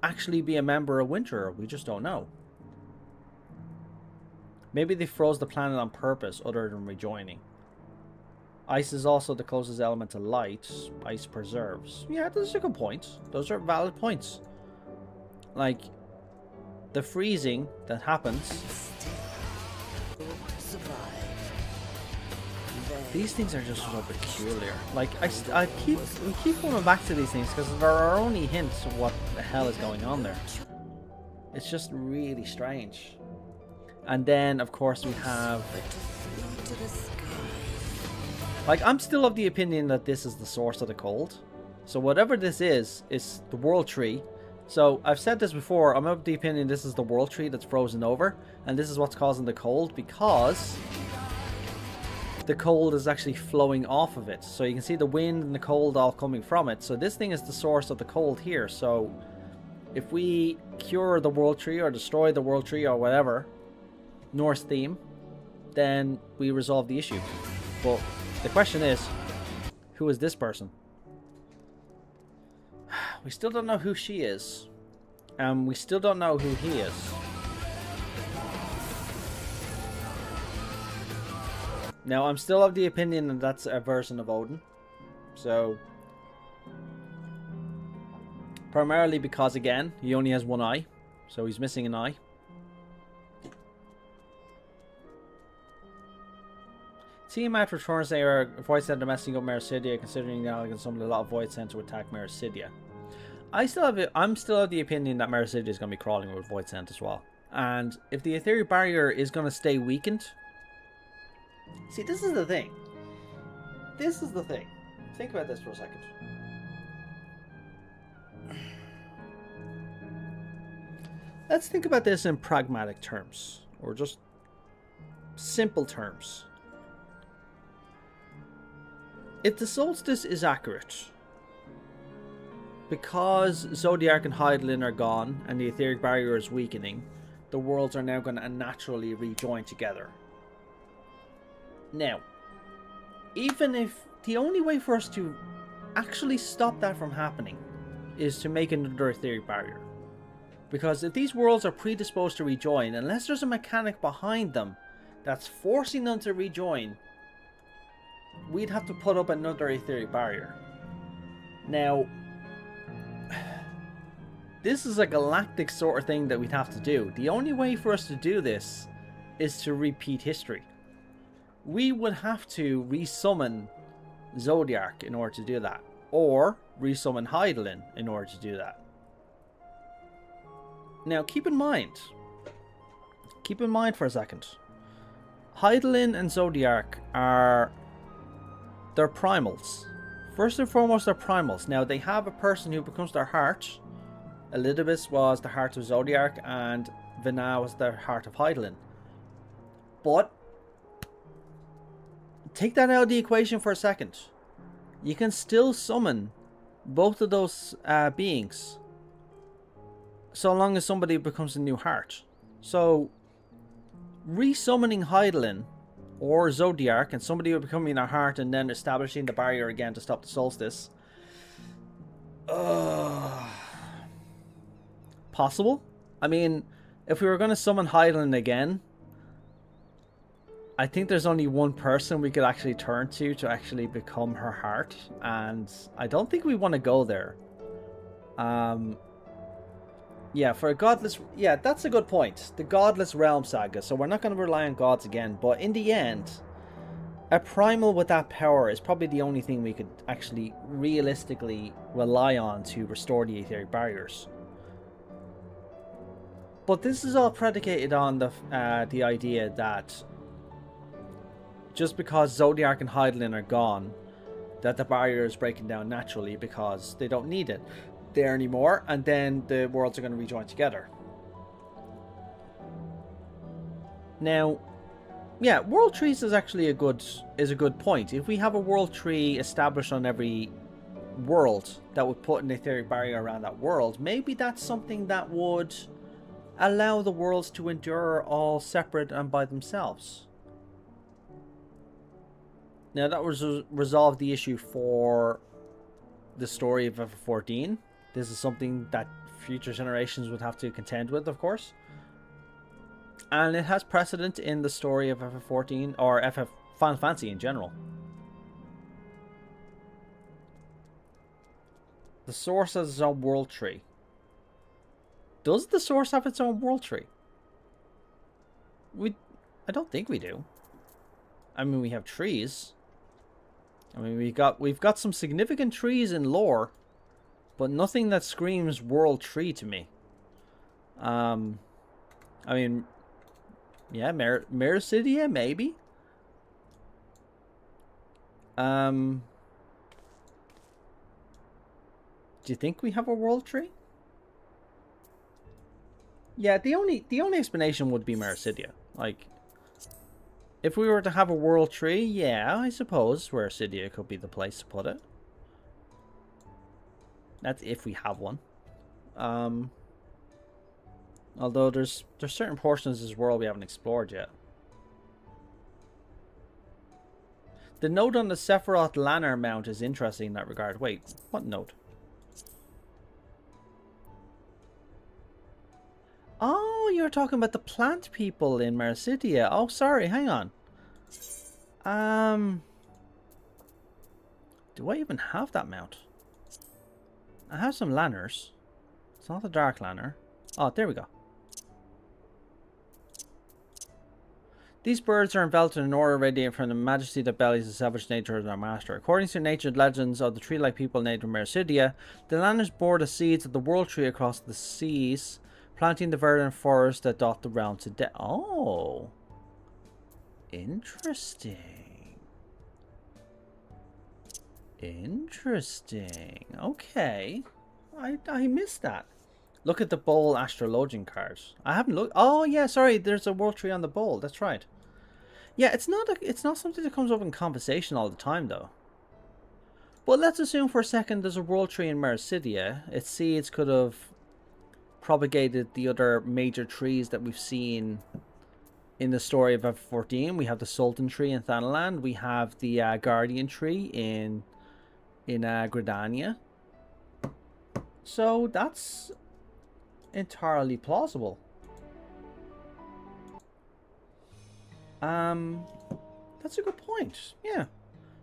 actually be a member of Winterer. We just don't know. Maybe they froze the planet on purpose other than rejoining. Ice is also the closest element to light. Ice preserves. Yeah, that's a good point. Those are valid points. Like, the freezing that happens. These things are just so peculiar. Like, we keep coming back to these things because there are only hints of what the hell is going on there. It's just really strange. And then, of course, we have... like, I'm still of the opinion that this is the source of the cold. So whatever this is the World Tree. So I've said this before, I'm of the opinion this is the World Tree that's frozen over. And this is what's causing the cold because the cold is actually flowing off of it. So you can see the wind and the cold all coming from it. So this thing is the source of the cold here. So if we cure the World Tree or destroy the World Tree or whatever, Norse theme, then we resolve the issue. But the question is, who is this person? We still don't know who she is. And we still don't know who he is. Now, I'm still of the opinion that that's a version of Odin. So, primarily because, again, he only has one eye. So he's missing an eye. Team Matt returns they are Void Center messing up Mericidia, considering now can summon a lot of Void Center to attack Mericidia. I'm still of the opinion that Mericidia is going to be crawling with Void Center as well. And if the Etheric Barrier is going to stay weakened... See, this is the thing. This is the thing. Think about this for a second. Let's think about this in pragmatic terms. Or just simple terms. If the solstice is accurate, because Zodiac and Hydaelyn are gone and the Etheric Barrier is weakening, the worlds are now going to naturally rejoin together. Now, even if the only way for us to actually stop that from happening is to make another Etheric Barrier. Because if these worlds are predisposed to rejoin, unless there's a mechanic behind them that's forcing them to rejoin, we'd have to put up another Etheric Barrier. Now, this is a galactic sort of thing that we'd have to do. The only way for us to do this is to repeat history. We would have to resummon Zodiac in order to do that. Or resummon Hydaelyn in order to do that. Now, keep in mind for a second. Hydaelyn and Zodiac they're primals. First and foremost, they're primals. Now, they have a person who becomes their heart. Elidibus was the heart of Zodiac, and Vina was the heart of Hydaelyn. But, take that out of the equation for a second. You can still summon both of those beings, so long as somebody becomes a new heart. So, resummoning Hydaelyn or Zodiac and somebody becoming a heart and then establishing the barrier again to stop the solstice. Possible? I mean, if we were going to summon Hydaelyn again, I think there's only one person we could actually turn to actually become her heart, and I don't think we want to go there. Yeah, for a godless... Yeah, that's a good point. The Godless Realm Saga. So we're not going to rely on gods again. But in the end, a primal with that power is probably the only thing we could actually realistically rely on to restore the Etheric Barriers. But this is all predicated on the idea that just because Zodiac and Hydaelyn are gone, that the barrier is breaking down naturally because they don't need it there anymore, and then the worlds are going to rejoin together. Now, yeah, world trees is actually a good point. If we have a world tree established on every world that would put an etheric barrier around that world, maybe that's something that would allow the worlds to endure all separate and by themselves. Now that was resolve the issue for the story of FF14. This is something that future generations would have to contend with, of course. And it has precedent in the story of FF14, or FF Final Fantasy in general. The source has its own world tree. Does the source have its own world tree? I don't think we do. I mean, we have trees. I mean, we've got some significant trees in lore, but nothing that screams world tree to me. I mean, yeah, Mericidia, maybe. Do you think we have a world tree? Yeah, the only explanation would be Mericidia. Like, if we were to have a world tree, yeah, I suppose Mericidia could be the place to put it. That's if we have one. Although there's certain portions of this world we haven't explored yet. The note on the Sephiroth Lanner mount is interesting in that regard. Wait, what note? Oh, you're talking about the plant people in Mercidia. Oh, sorry, hang on. Do I even have that mount? I have some Lanners. It's not the Dark Lanner. Oh, there we go. These birds are enveloped in an aura radiating from the majesty that bellies the savage nature of their master. According to the ancient legends of the tree-like people native Mercidia, the Lanners bore the seeds of the world tree across the seas, planting the verdant forest that doth the realm to death. Oh. Interesting. Interesting. Okay. I missed that. Look at the bowl astrologian cards. I haven't looked. Oh yeah, sorry. There's a world tree on the bowl. That's right. Yeah, it's not something that comes up in conversation all the time though. But let's assume for a second there's a world tree in Mercidia. Its seeds could have propagated the other major trees that we've seen in the story of FF14. We have the Sultan tree in Thanaland. We have the Guardian tree in Gridania. So that's entirely plausible. That's a good point. Yeah.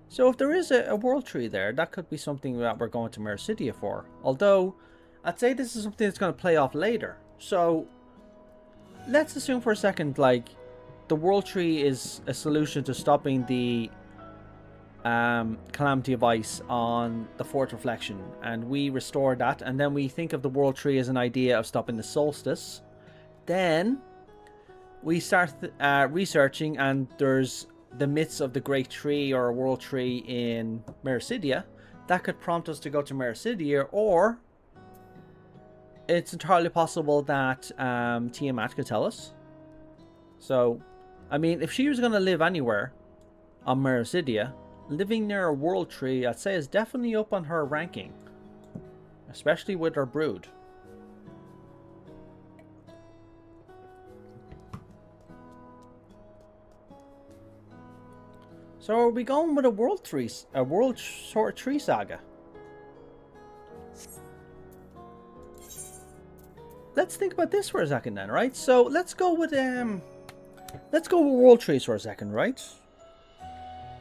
So if there is a world tree there, that could be something that we're going to Mercidia for. Although, I'd say this is something that's going to play off later. So, let's assume for a second, like, the world tree is a solution to stopping the calamity of ice on the fourth reflection, and we restore that, and then we think of the world tree as an idea of stopping the solstice. Then we start researching, and there's the myths of the great tree or a world tree in Mercidia. That could prompt us to go to Mercidia, or it's entirely possible that Tiamat could tell us. So, I mean, if she was going to live anywhere on Mercidia, living near a world tree, I'd say, is definitely up on her ranking. Especially with her brood. So are we going with a world short tree saga? Let's think about this for a second then, right? So let's go with world trees for a second, right?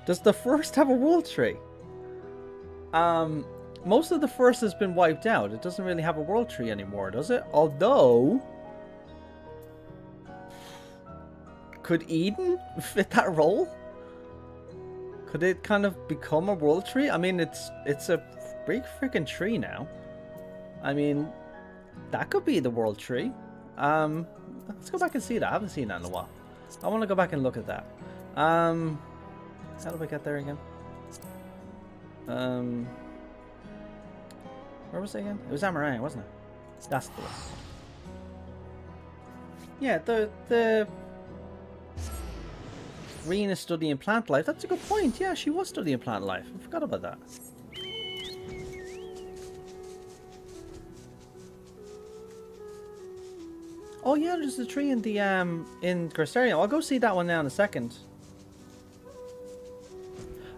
Does the first have a world tree? Most of the first has been wiped out. It doesn't really have a world tree anymore, does it? Although, could Eden fit that role? Could it kind of become a world tree? I mean, it's a big freaking tree now. I mean, that could be the world tree. Let's go back and see that. I haven't seen that in a while. I want to go back and look at that. How do we get there again? Where was it again? It was Amaranth, wasn't it? That's the one. Yeah, the Reen is studying plant life. That's a good point. Yeah, she was studying plant life. I forgot about that. Oh yeah, there's a tree in the in Crystarium. I'll go see that one now in a second.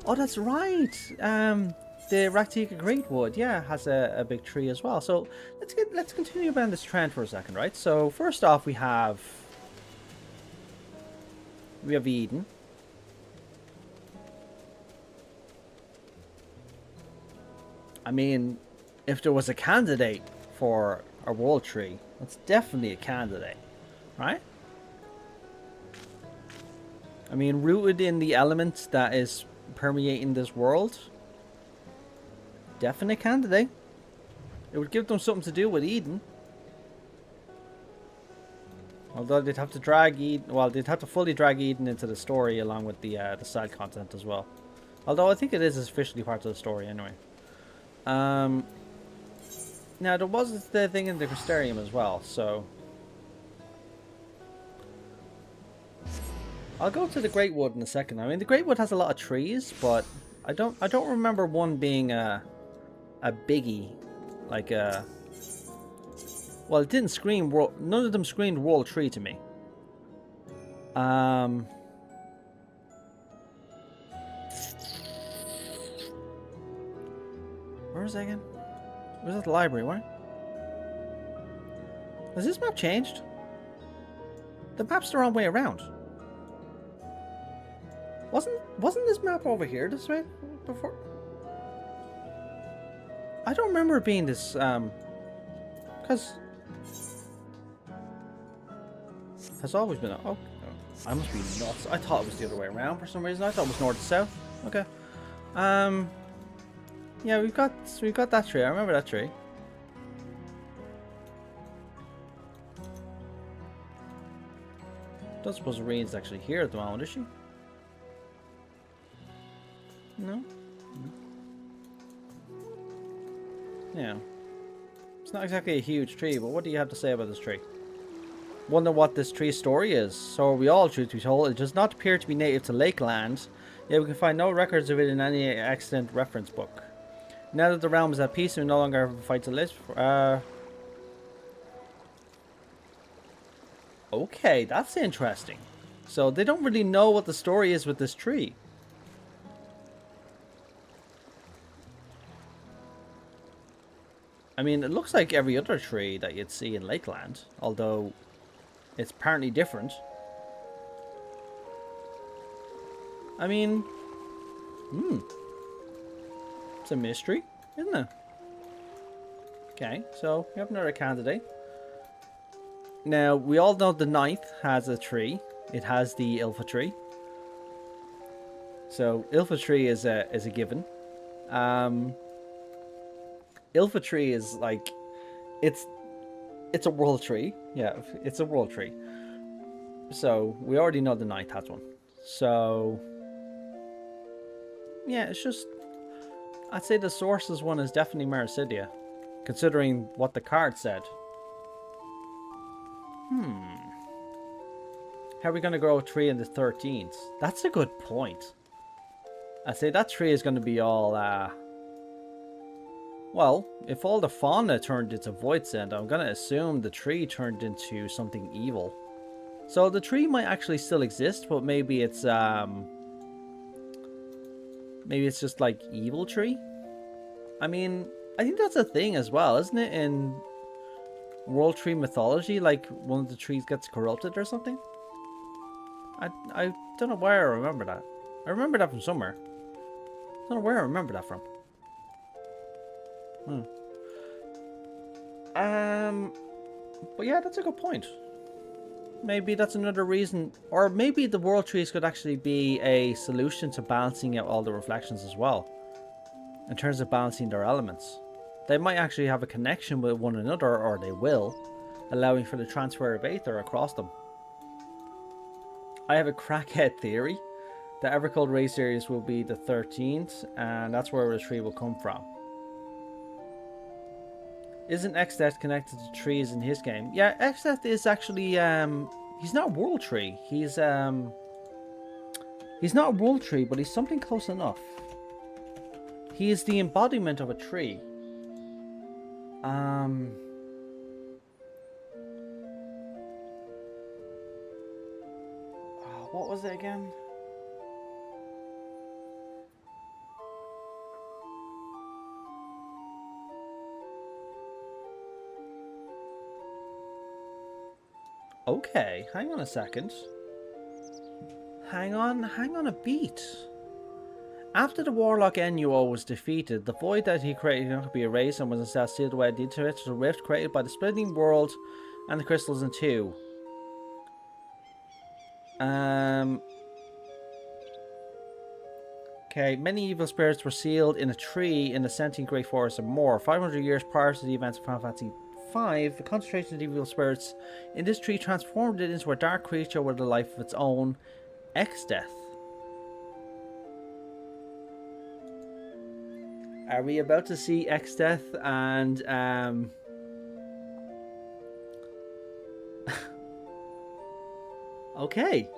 Oh, that's right. The Raktika Greatwood, yeah, has a big tree as well. So let's continue about this trend for a second, right? So first off, we have Eden. I mean, if there was a candidate for a world tree, that's definitely a candidate, right? I mean, rooted in the elements that is permeating this world, definite candidate. It would give them something to do with Eden. Although they'd have to drag Eden, well, they'd have to fully drag Eden into the story along with the side content as well. Although I think it is officially part of the story anyway. Now there was the thing in the Crystarium as well, so I'll go to the Greatwood in a second. I mean, the Greatwood has a lot of trees, but I don't remember one being a biggie, like Well, it didn't scream world. None of them screamed World Tree to me. Where was I again? Was that the library? Where? Has this map changed? The map's the wrong way around. Wasn't this map over here this way before? I don't remember it being this because has always been oh, I must be nuts. I thought it was the other way around for some reason. I thought it was north to south. Okay. Yeah, we've got that tree. I remember that tree. Don't suppose Reen's actually here at the moment, is she? No? Yeah. It's not exactly a huge tree, but what do you have to say about this tree? Wonder what this tree's story is. So are we all, truth be told. It does not appear to be native to Lakeland, yet we can find no records of it in any extant reference book. Now that the realm is at peace, we no longer have a fight to live for, okay, that's interesting. So they don't really know what the story is with this tree. I mean, it looks like every other tree that you'd see in Lakeland, although it's apparently different. I mean, it's a mystery, isn't it? Okay, so we have another candidate. Now, we all know the 9th has a tree. It has the Ilfa tree. So, Ilfa tree is a given. Ilfa tree is like, it's a world tree. Yeah, it's a world tree. So, we already know the 9th has one. So, yeah, it's just, I'd say the sources one is definitely Mericidia, considering what the card said. How are we going to grow a tree in the 13th? That's a good point. I'd say that tree is going to be all, well, if all the fauna turned into Voidsend, I'm going to assume the tree turned into something evil. So the tree might actually still exist, but maybe it's just like evil tree? I mean, I think that's a thing as well, isn't it? In World Tree mythology, like one of the trees gets corrupted or something? I don't know where I remember that. I remember that from somewhere. I don't know where I remember that from. But yeah, that's a good point. Maybe that's another reason, or maybe the world trees could actually be a solution to balancing out all the reflections as well. In terms of balancing their elements. They might actually have a connection with one another, or they will, allowing for the transfer of Aether across them. I have a crackhead theory. The Evercold race series will be the 13th, and that's where the tree will come from. Isn't Xdeath connected to trees in his game? Yeah, Xdeath is actually, he's not a world tree. He's not a world tree, but he's something close enough. He is the embodiment of a tree. What was it again? Okay, hang on a second. Hang on a beat. After the Warlock NUO was defeated, the void that he created could not be erased and was instead sealed away into it, the rift created by the splitting world and the crystals in two. Okay, many evil spirits were sealed in a tree in the sentient Great Forest of Moor. 500 years prior to the events of Final Fantasy V, the concentration of evil spirits in this tree transformed it into a dark creature with a life of its own, Xdeath. Are we about to see Xdeath and okay,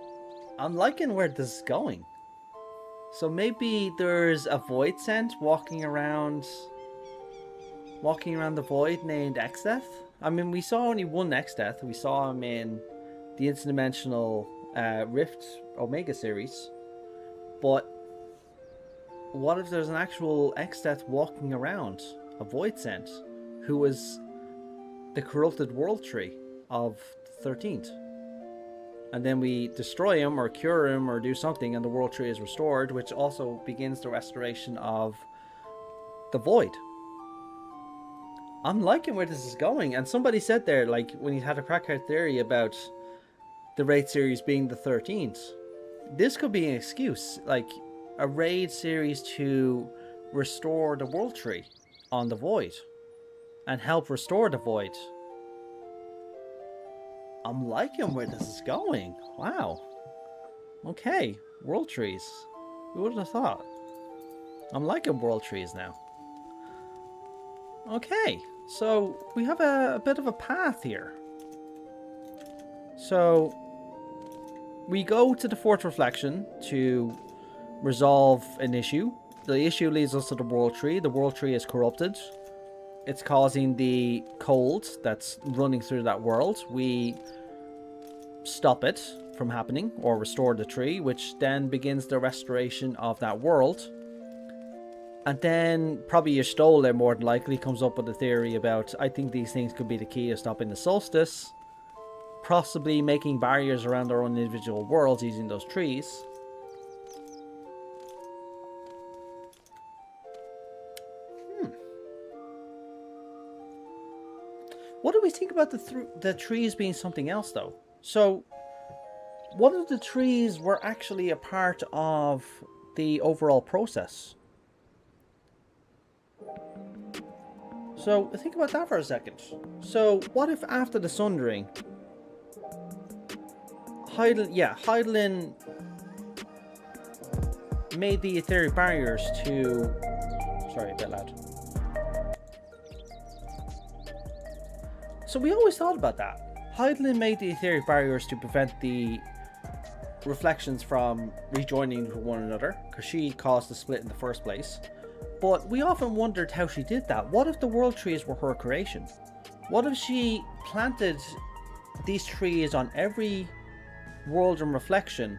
I'm liking where this is going. So maybe there's a Voidsent walking around walking around the void named X-Death? I mean, we saw only one X-Death. We saw him in the interdimensional Rift Omega series. But what if there's an actual X-Death walking around, a void sent, who was the corrupted world tree of the 13th? And then we destroy him or cure him or do something and the world tree is restored, which also begins the restoration of the void. I'm liking where this is going. And somebody said there, like, when you had a crackhead theory about the raid series being the 13th, this could be an excuse, like a raid series to restore the world tree on the void and help restore the void. I'm liking where this is going. Wow. Okay, world trees. Who would have thought? I'm liking world trees now. Okay, so we have a bit of a path here. So we go to the fourth reflection to resolve an issue. The issue leads us to the world tree. The world tree is corrupted. It's causing the cold that's running through that world. We stop it from happening or restore the tree, which then begins the restoration of that world. And then probably your Stoller more than likely comes up with a theory about, I think these things could be the key to stopping the solstice, possibly making barriers around our own individual worlds using those trees. What do we think about the trees being something else, though? So, what if the trees were actually a part of the overall process? So, think about that for a second. So, what if after the Sundering, Heidelin made the etheric barriers to... Sorry, a bit loud. So we always thought about that. Heidelin made the etheric barriers to prevent the reflections from rejoining with one another, because she caused the split in the first place. But we often wondered how she did that. What if the world trees were her creation? What if she planted these trees on every world and reflection,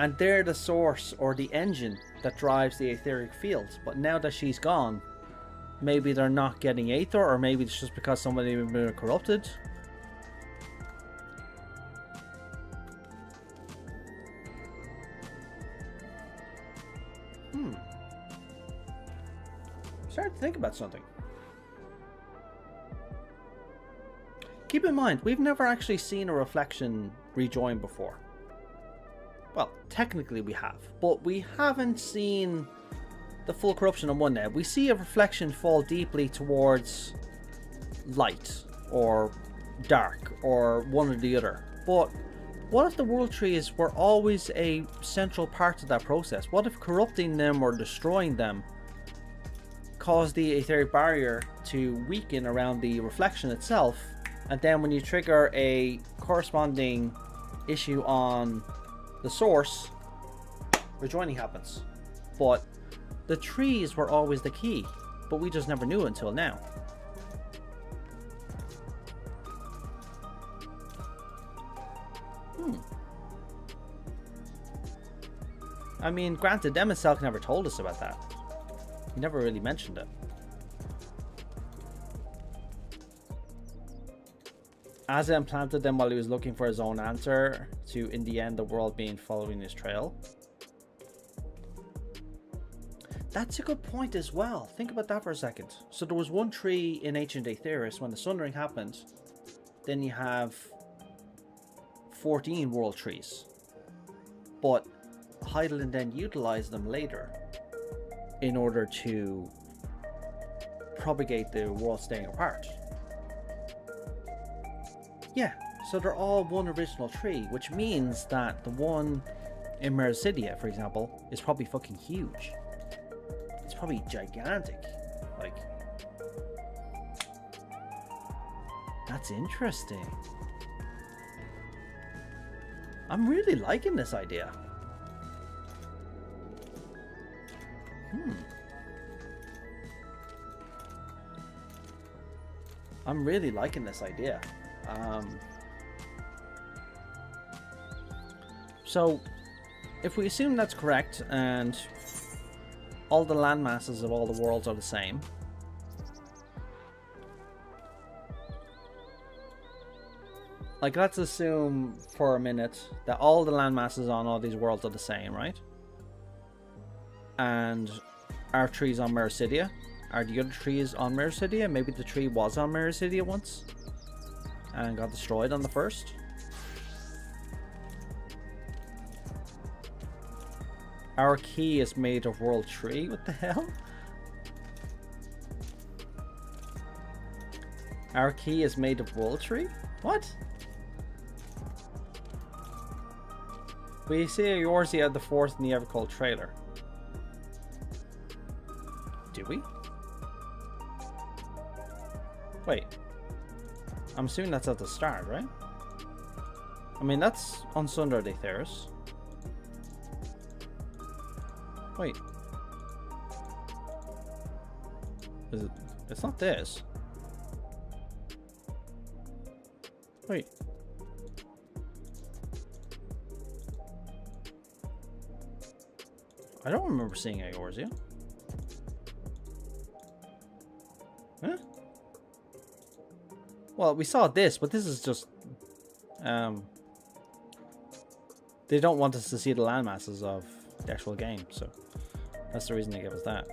and they're the source or the engine that drives the etheric field? But now that she's gone, maybe they're not getting Aether, or maybe it's just because somebody has been corrupted. Starting to think about something. Keep in mind, we've never actually seen a reflection rejoin before. Well, technically we have, but we haven't seen the full corruption on one net. We see a reflection fall deeply towards light or dark or one or the other. But what if the world trees were always a central part of that process? What if corrupting them or destroying them caused the etheric barrier to weaken around the reflection itself, and then when you trigger a corresponding issue on the source, rejoining happens? But the trees were always the key, but we just never knew it until now. I mean, granted, Demonselk never told us about that. He never really mentioned it. Azem planted them while he was looking for his own answer to, in the end, the world being following his trail. That's a good point as well. Think about that for a second. So there was one tree in Ancient Aetheris when the Sundering happened. Then you have 14 world trees. But Heidelin then utilized them later in order to propagate the world staying apart. Yeah, so they're all one original tree, which means that the one in Mercidia, for example, is probably fucking huge. It's probably gigantic. Like, that's interesting. I'm really liking this idea. I'm really liking this idea. So, if we assume that's correct and all the land masses of all the worlds are the same, like let's assume for a minute that all the land masses on all these worlds are the same, right? And our tree's on Mericidia. Are the other trees on Mericidia? Maybe the tree was on Mericidia once and got destroyed on the first. Our key is made of world tree. What the hell? Our key is made of world tree? What? We see Eorzea the fourth in the Evercold trailer. Do we? Wait. I'm assuming that's at the start, right? I mean, that's on Sundar de Theris. Wait. Is it? It's not this. Wait. I don't remember seeing Eorzea. Huh? Well, we saw this, but this is just... they don't want us to see the landmasses of the actual game, so that's the reason they gave us that.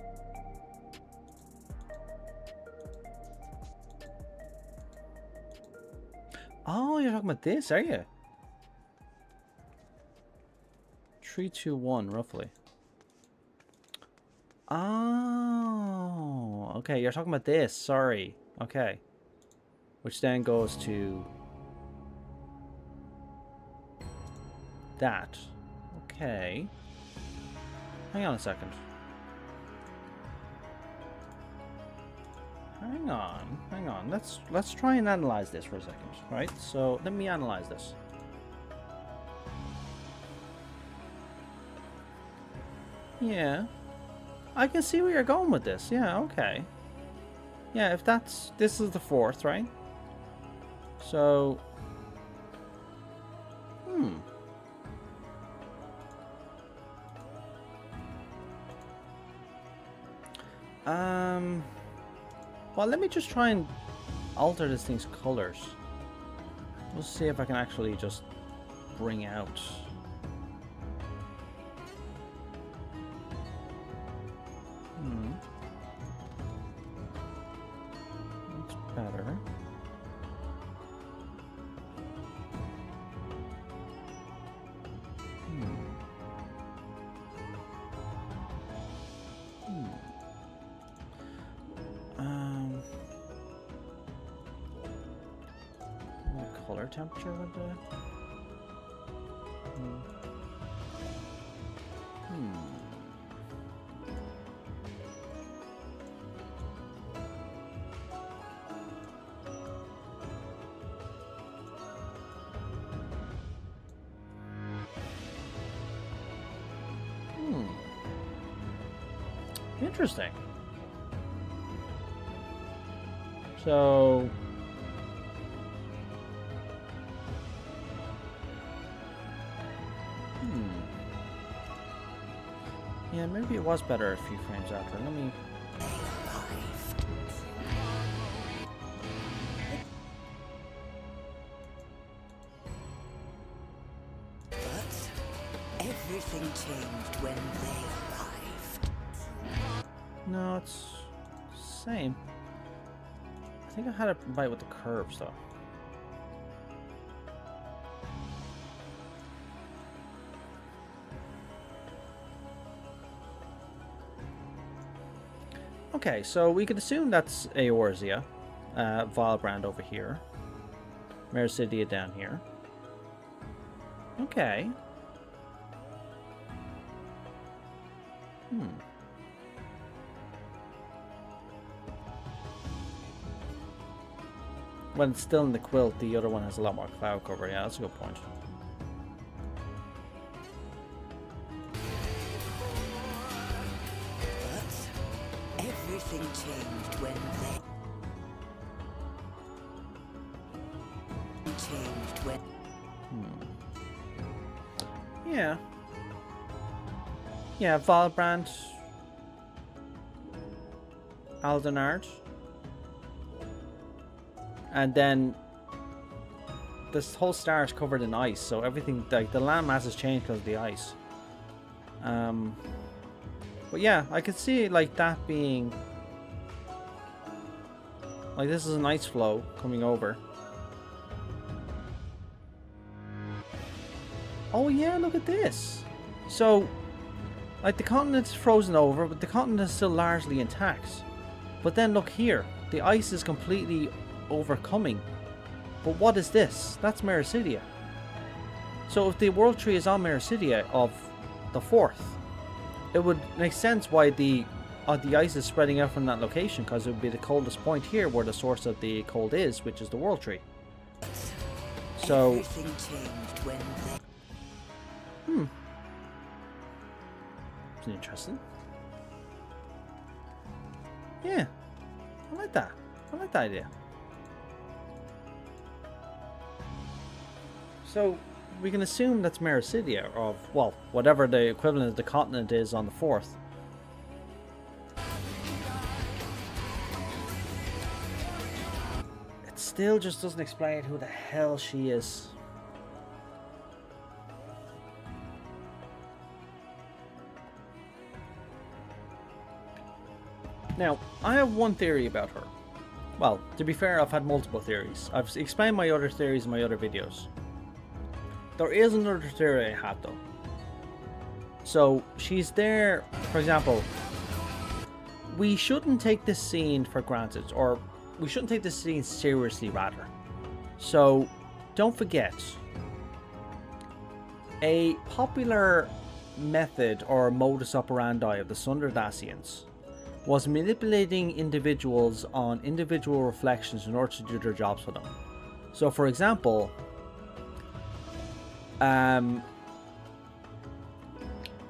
Oh, you're talking about this, are you? 3, 2, 1, roughly. Oh, okay, you're talking about this, sorry. Okay. Which then goes to that. Okay. Hang on a second. Hang on. Let's try and analyze this for a second, right? So let me analyze this. Yeah. I can see where you're going with this. Yeah, okay. Yeah, if that's... This is the fourth, right? So... Well, let me just try and alter this thing's colors. We'll see if I can actually just bring out... That's better. Color temperature with the... Interesting. So... Yeah, maybe it was better a few frames after. Let me... But everything changed when they arrived. No, it's same. I think I had a bite with the curves though. Okay, so we could assume that's Eorzea, Valbrand over here, Mericidia down here. Okay. When it's still in the quilt, the other one has a lot more cloud cover. Yeah, that's a good point. But everything changed when they... changed when... Yeah. Yeah, Valbrand. Aldenard. And then this whole star is covered in ice, so everything, like the landmass has changed because of the ice. But yeah, I could see like that being like this is an ice flow coming over. Oh yeah, look at this. So like the continent's frozen over, but the continent is still largely intact. But then look here, the ice is completely overcoming. But what is this? That's Mericidia. So if the world tree is on Mericidia of the 4th, it would make sense why the ice is spreading out from that location, because it would be the coldest point here where the source of the cold is, which is the world tree. So Everything changed when they... It's interesting. Yeah, I like that. I like that idea. So we can assume that's Mericidia, of, well, whatever the equivalent of the continent is on the 4th. It still just doesn't explain who the hell she is. Now, I have one theory about her. Well, to be fair, I've had multiple theories. I've explained my other theories in my other videos. There is another theory I have though. So, she's there, for example, we shouldn't take this scene for granted, or we shouldn't take this scene seriously rather. So, don't forget, a popular method or modus operandi of the Sunderdacians was manipulating individuals on individual reflections in order to do their jobs for them. So for example,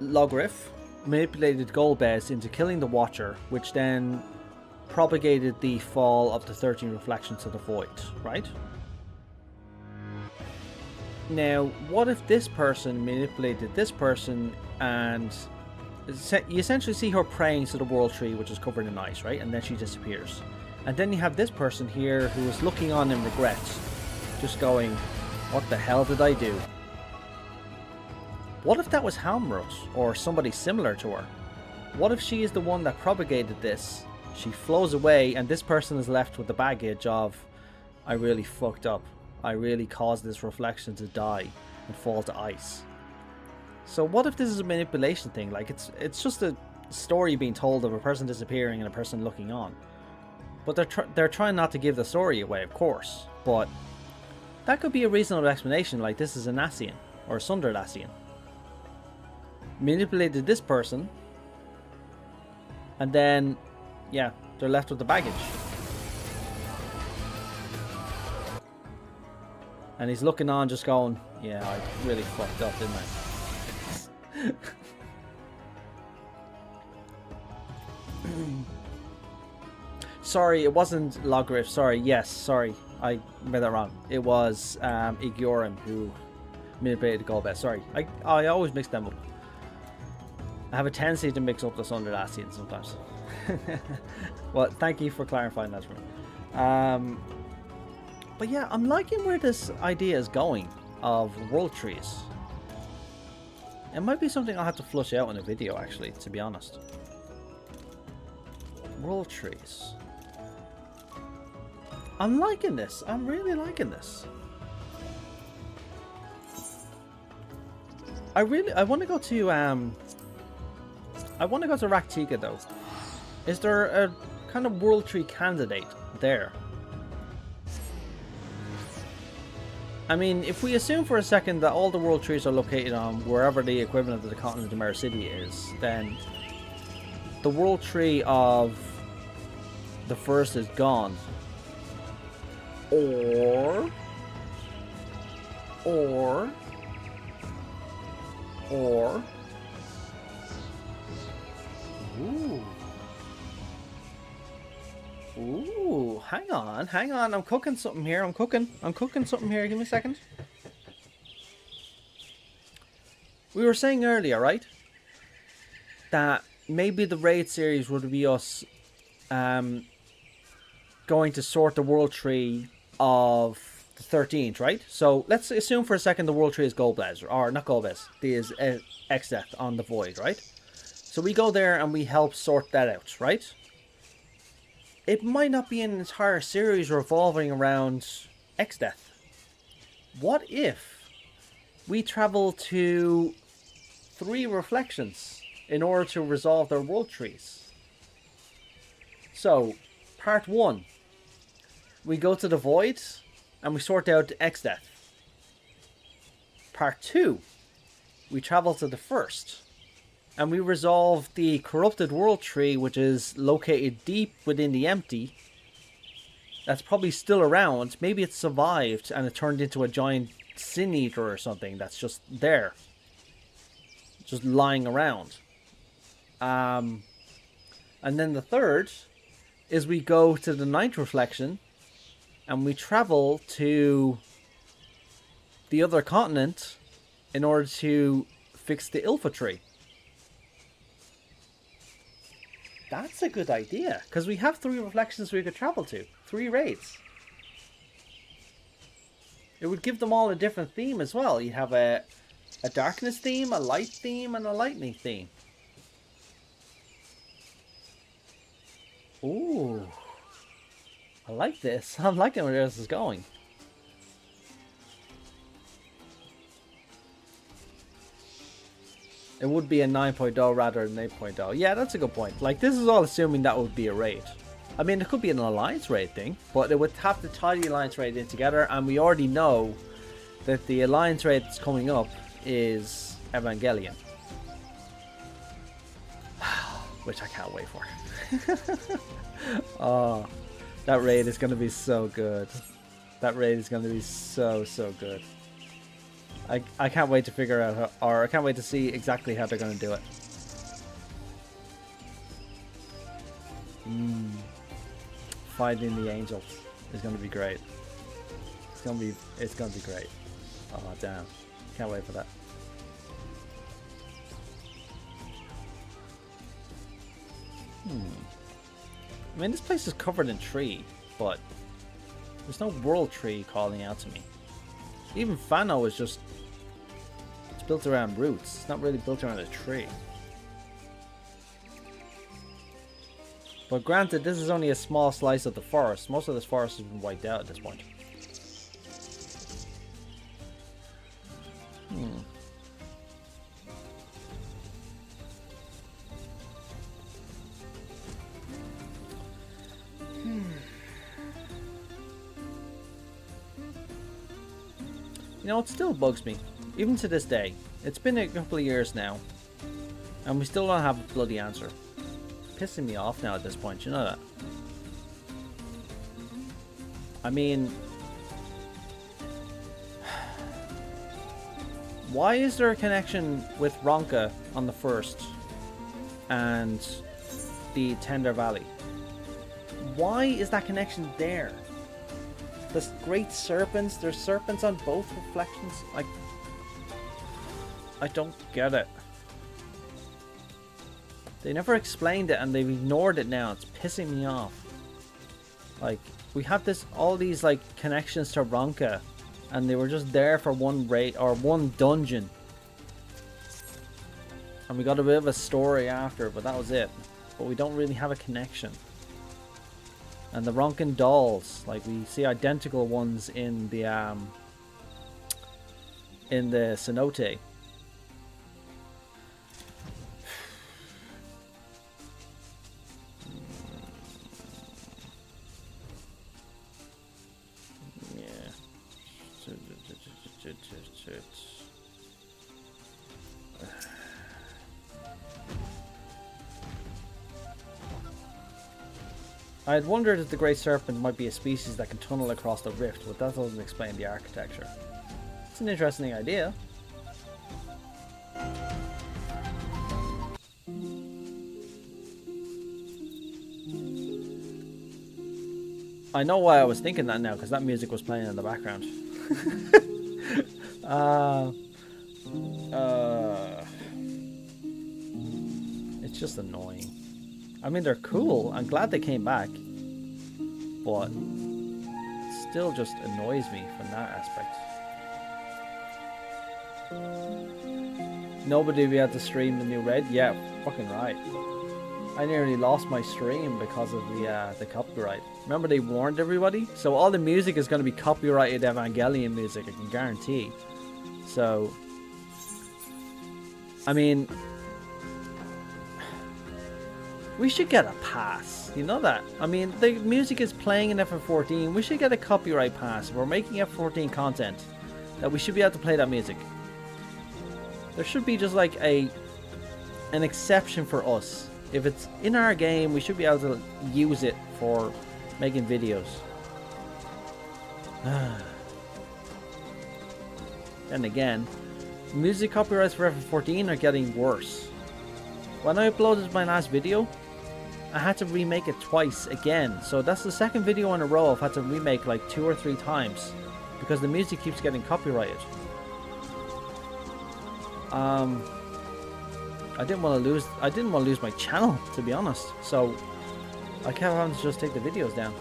Logrif manipulated Golbez into killing the Watcher, which then propagated the fall of the 13 reflections to the void, right? Now, what if this person manipulated this person, and you essentially see her praying to the world tree, which is covered in ice, right? And then she disappears. And then you have this person here who is looking on in regret, just going, what the hell did I do? What if that was Halmrut, or somebody similar to her? What if she is the one that propagated this? She flows away, and this person is left with the baggage of, I really fucked up. I really caused this reflection to die and fall to ice. So what if this is a manipulation thing? Like it's just a story being told of a person disappearing and a person looking on. But they're trying not to give the story away, of course. But that could be a reasonable explanation. Like this is a Nassian or a Sunderdacian. Manipulated this person, and then yeah, they're left with the baggage. And he's looking on, just going, yeah, I really fucked up, didn't I? Sorry, it wasn't Logrif. Sorry, yes, sorry, I read that wrong. It was Wyrm who manipulated Golbez. Sorry, I always mix them up. I have a tendency to mix up the Sunderdacians sometimes. Well, thank you for clarifying that for me. But yeah, I'm liking where this idea is going of world trees. It might be something I'll have to flush out in a video, actually, to be honest. World trees. I'm liking this. I'm really liking this. I want to go to Raktika though. Is there a kind of world tree candidate there? I mean, if we assume for a second that all the world trees are located on wherever the equivalent of the continent of Mericidia is, then the world tree of the first is gone. Or Ooh, hang hang on. I'm cooking something here. I'm cooking something here. Give me a second. We were saying earlier, right? That maybe the raid series would be us going to sort the world tree of the 13th, right? So let's assume for a second the world tree is Gold Blaze, or not Gold Blaze, is X-Death on the Void, right? So we go there and we help sort that out, right? It might not be an entire series revolving around X-Death. What if we travel to 3 reflections in order to resolve their world trees? So, part 1, we go to the Void and we sort out X-Death. Part 2, we travel to the First and we resolve the corrupted world tree, which is located deep within the empty. That's probably still around. Maybe it survived and it turned into a giant sin eater or something that's just there, just lying around. And then the third is we go to the 9th reflection and we travel to the other continent in order to fix the Ilfa tree. That's a good idea, because we have 3 reflections we could travel to. 3 raids. It would give them all a different theme as well. You have a darkness theme, a light theme, and a lightning theme. Ooh. I like this. I'm liking where this is going. It would be a 9.0 rather than 8.0. Yeah, that's a good point. Like, this is all assuming that would be a raid. I mean, it could be an alliance raid thing, but it would have to tie the alliance raid in together, and we already know that the alliance raid that's coming up is Evangelion. Which I can't wait for. Oh, that raid is going to be so good. That raid is going to be so good. I can't wait to figure out how, or I can't wait to see exactly how they're going to do it. Finding the angels is going to be great. It's going to be great. Oh damn. Can't wait for that. I mean, this place is covered in tree, but there's no world tree calling out to me. Even Fano is just, it's built around roots. It's not really built around a tree. But granted, this is only a small slice of the forest. Most of this forest has been wiped out at this point. You know, it still bugs me, even to this day. It's been a couple of years now, and we still don't have a bloody answer. It's pissing me off now at this point, you know that? I mean, why is there a connection with Ronka on the first and the Tender Valley? Why is that connection there? There's great serpents. There's serpents on both reflections. I don't get it. They never explained it and they've ignored it now. It's pissing me off. Like, we have all these like connections to Ronka, and they were just there for one raid or one dungeon. And we got a bit of a story after, but that was it. But we don't really have a connection. And the Ronkan dolls, like we see identical ones in the cenote. Yeah. I had wondered if the Great Serpent might be a species that can tunnel across the rift, but that doesn't explain the architecture. It's an interesting idea. I know why I was thinking that now, because that music was playing in the background. It's just annoying. I mean, they're cool. I'm glad they came back. But it still just annoys me from that aspect. Nobody will be able to stream the new Red? Yeah, fucking right. I nearly lost my stream because of the copyright. Remember they warned everybody? So all the music is going to be copyrighted Evangelion music, I can guarantee. So, I mean, we should get a pass. You know that? I mean, the music is playing in FF14. We should get a copyright pass. If we're making FF14 content, that we should be able to play that music. There should be just like an exception for us. If it's in our game, we should be able to use it for making videos. Then again, music copyrights for FF14 are getting worse. When I uploaded my last video, I had to remake it twice again. So that's the second video in a row I've had to remake like 2 or 3 times because the music keeps getting copyrighted. I didn't want to lose my channel, to be honest. So I kept having to just take the videos down.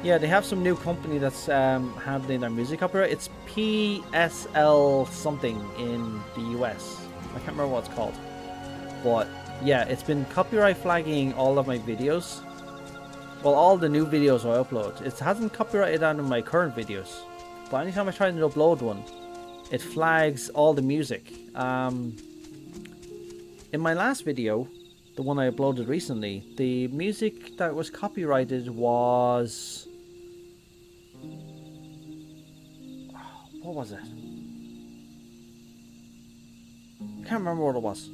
Yeah, they have some new company that's handling their music copyright. It's PSL something in the US. I can't remember what it's called. But yeah, it's been copyright flagging all of my videos. Well, all the new videos I upload. It hasn't copyrighted any of my current videos. But anytime I try to upload one, it flags all the music. In my last video, the one I uploaded recently, the music that was copyrighted was... what was it? I can't remember what it was.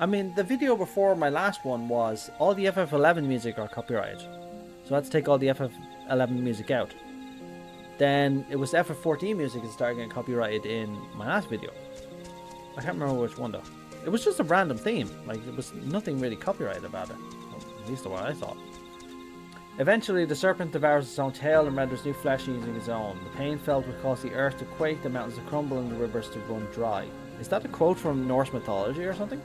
I mean, the video before my last one was all the FF11 music are copyrighted. So I had to take all the FF11 music out. Then it was FF14 music that started getting copyrighted in my last video. I can't remember which one though. It was just a random theme. Like, it was nothing really copyrighted about it. Well, at least what I thought. Eventually, the serpent devours its own tail and renders new flesh using its own. The pain felt would cause the earth to quake, the mountains to crumble, and the rivers to run dry. Is that a quote from Norse mythology or something?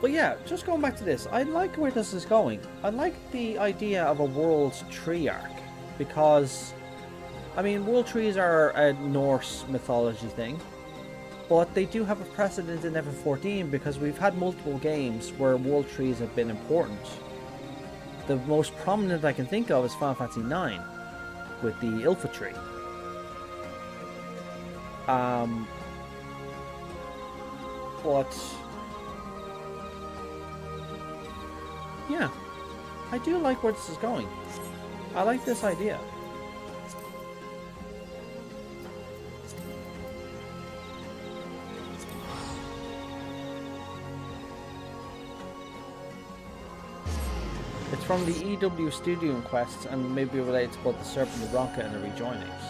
But yeah, just going back to this, I like where this is going. I like the idea of a world tree arc. Because, I mean, world trees are a Norse mythology thing. But they do have a precedent in FF14 because we've had multiple games where world trees have been important. The most prominent I can think of is Final Fantasy IX with the Ilfa tree. But yeah, I do like where this is going. I like this idea. It's from the EW Studio Quest and maybe related to both the Serpent of Ronka and the Rejoinings.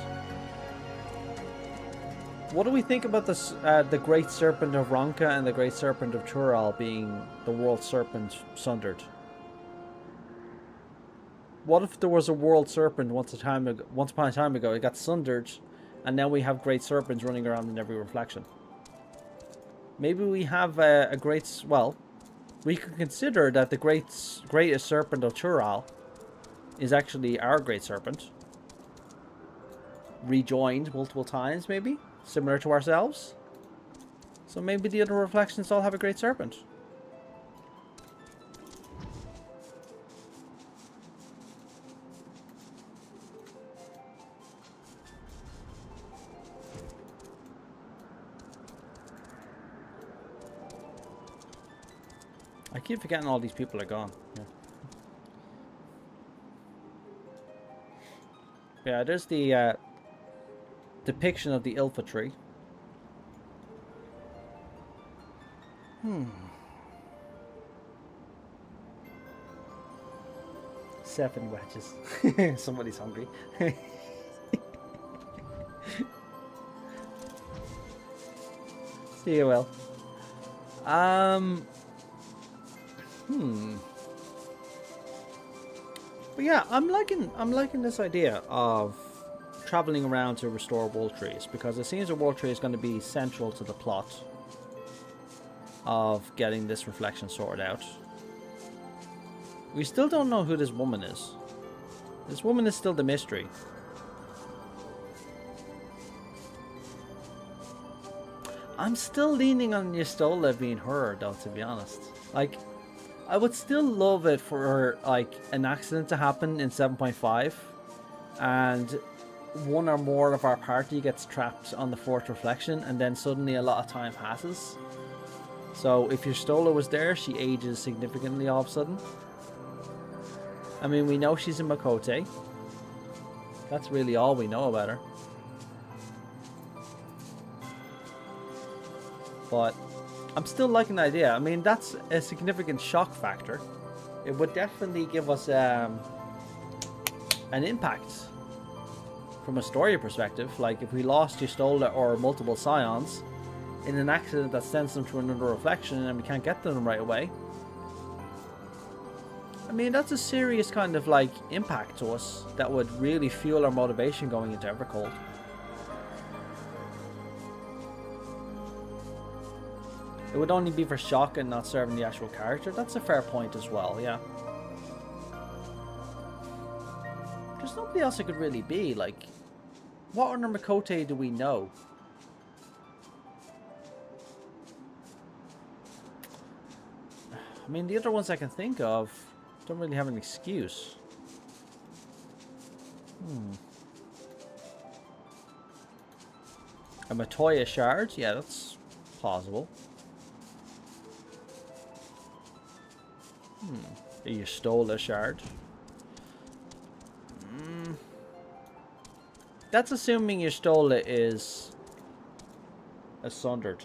What do we think about this, the Great Serpent of Ronka and the Great Serpent of Tural being the World Serpent sundered? What if there was a World Serpent once upon a time ago, it got sundered, and now we have Great Serpents running around in every reflection? Maybe we have a great... well, we could consider that the greatest Serpent of Tural is actually our Great Serpent. Rejoined multiple times, maybe? Similar to ourselves? So maybe the other reflections all have a Great Serpent. I keep forgetting all these people are gone. Yeah, yeah, there's the depiction of the Ilfa tree. 7 wedges. Somebody's hungry. See you, Will. But yeah, I'm liking this idea of traveling around to restore world trees, because it seems a world tree is going to be central to the plot of getting this reflection sorted out. We still don't know who this woman is. This woman is still the mystery. I'm still leaning on Yestola being her, though, to be honest. Like, I would still love it for her, like, an accident to happen in 7.5 and one or more of our party gets trapped on the fourth reflection, and then suddenly a lot of time passes. So if Yestola was there, she ages significantly all of a sudden. I mean, we know she's in Makote. That's really all we know about her. But I'm still liking the idea. I mean, that's a significant shock factor. It would definitely give us an impact from a story perspective. Like, if we lost Yestola or multiple Scions in an accident that sends them to another reflection and we can't get to them right away. I mean, that's a serious kind of, like, impact to us that would really fuel our motivation going into Evercold. It would only be for shock and not serving the actual character. That's a fair point as well, yeah. There's nobody else it could really be. Like, what other Makote do we know? I mean, the other ones I can think of don't really have an excuse. A Matoya shard? Yeah, that's plausible. A Yestola shard. That's assuming Yestola is Sundered.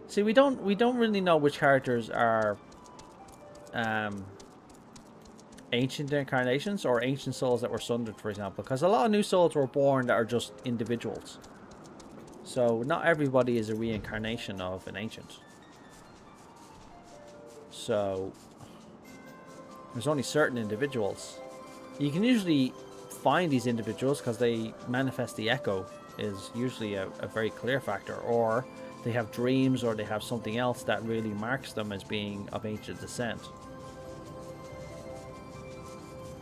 See, we don't really know which characters are ancient incarnations or ancient souls that were sundered, for example, because a lot of new souls were born that are just individuals. So not everybody is a reincarnation of an ancient. So there's only certain individuals. You can usually find these individuals because they manifest the echo is usually a very clear factor, or they have dreams, or they have something else that really marks them as being of ancient descent.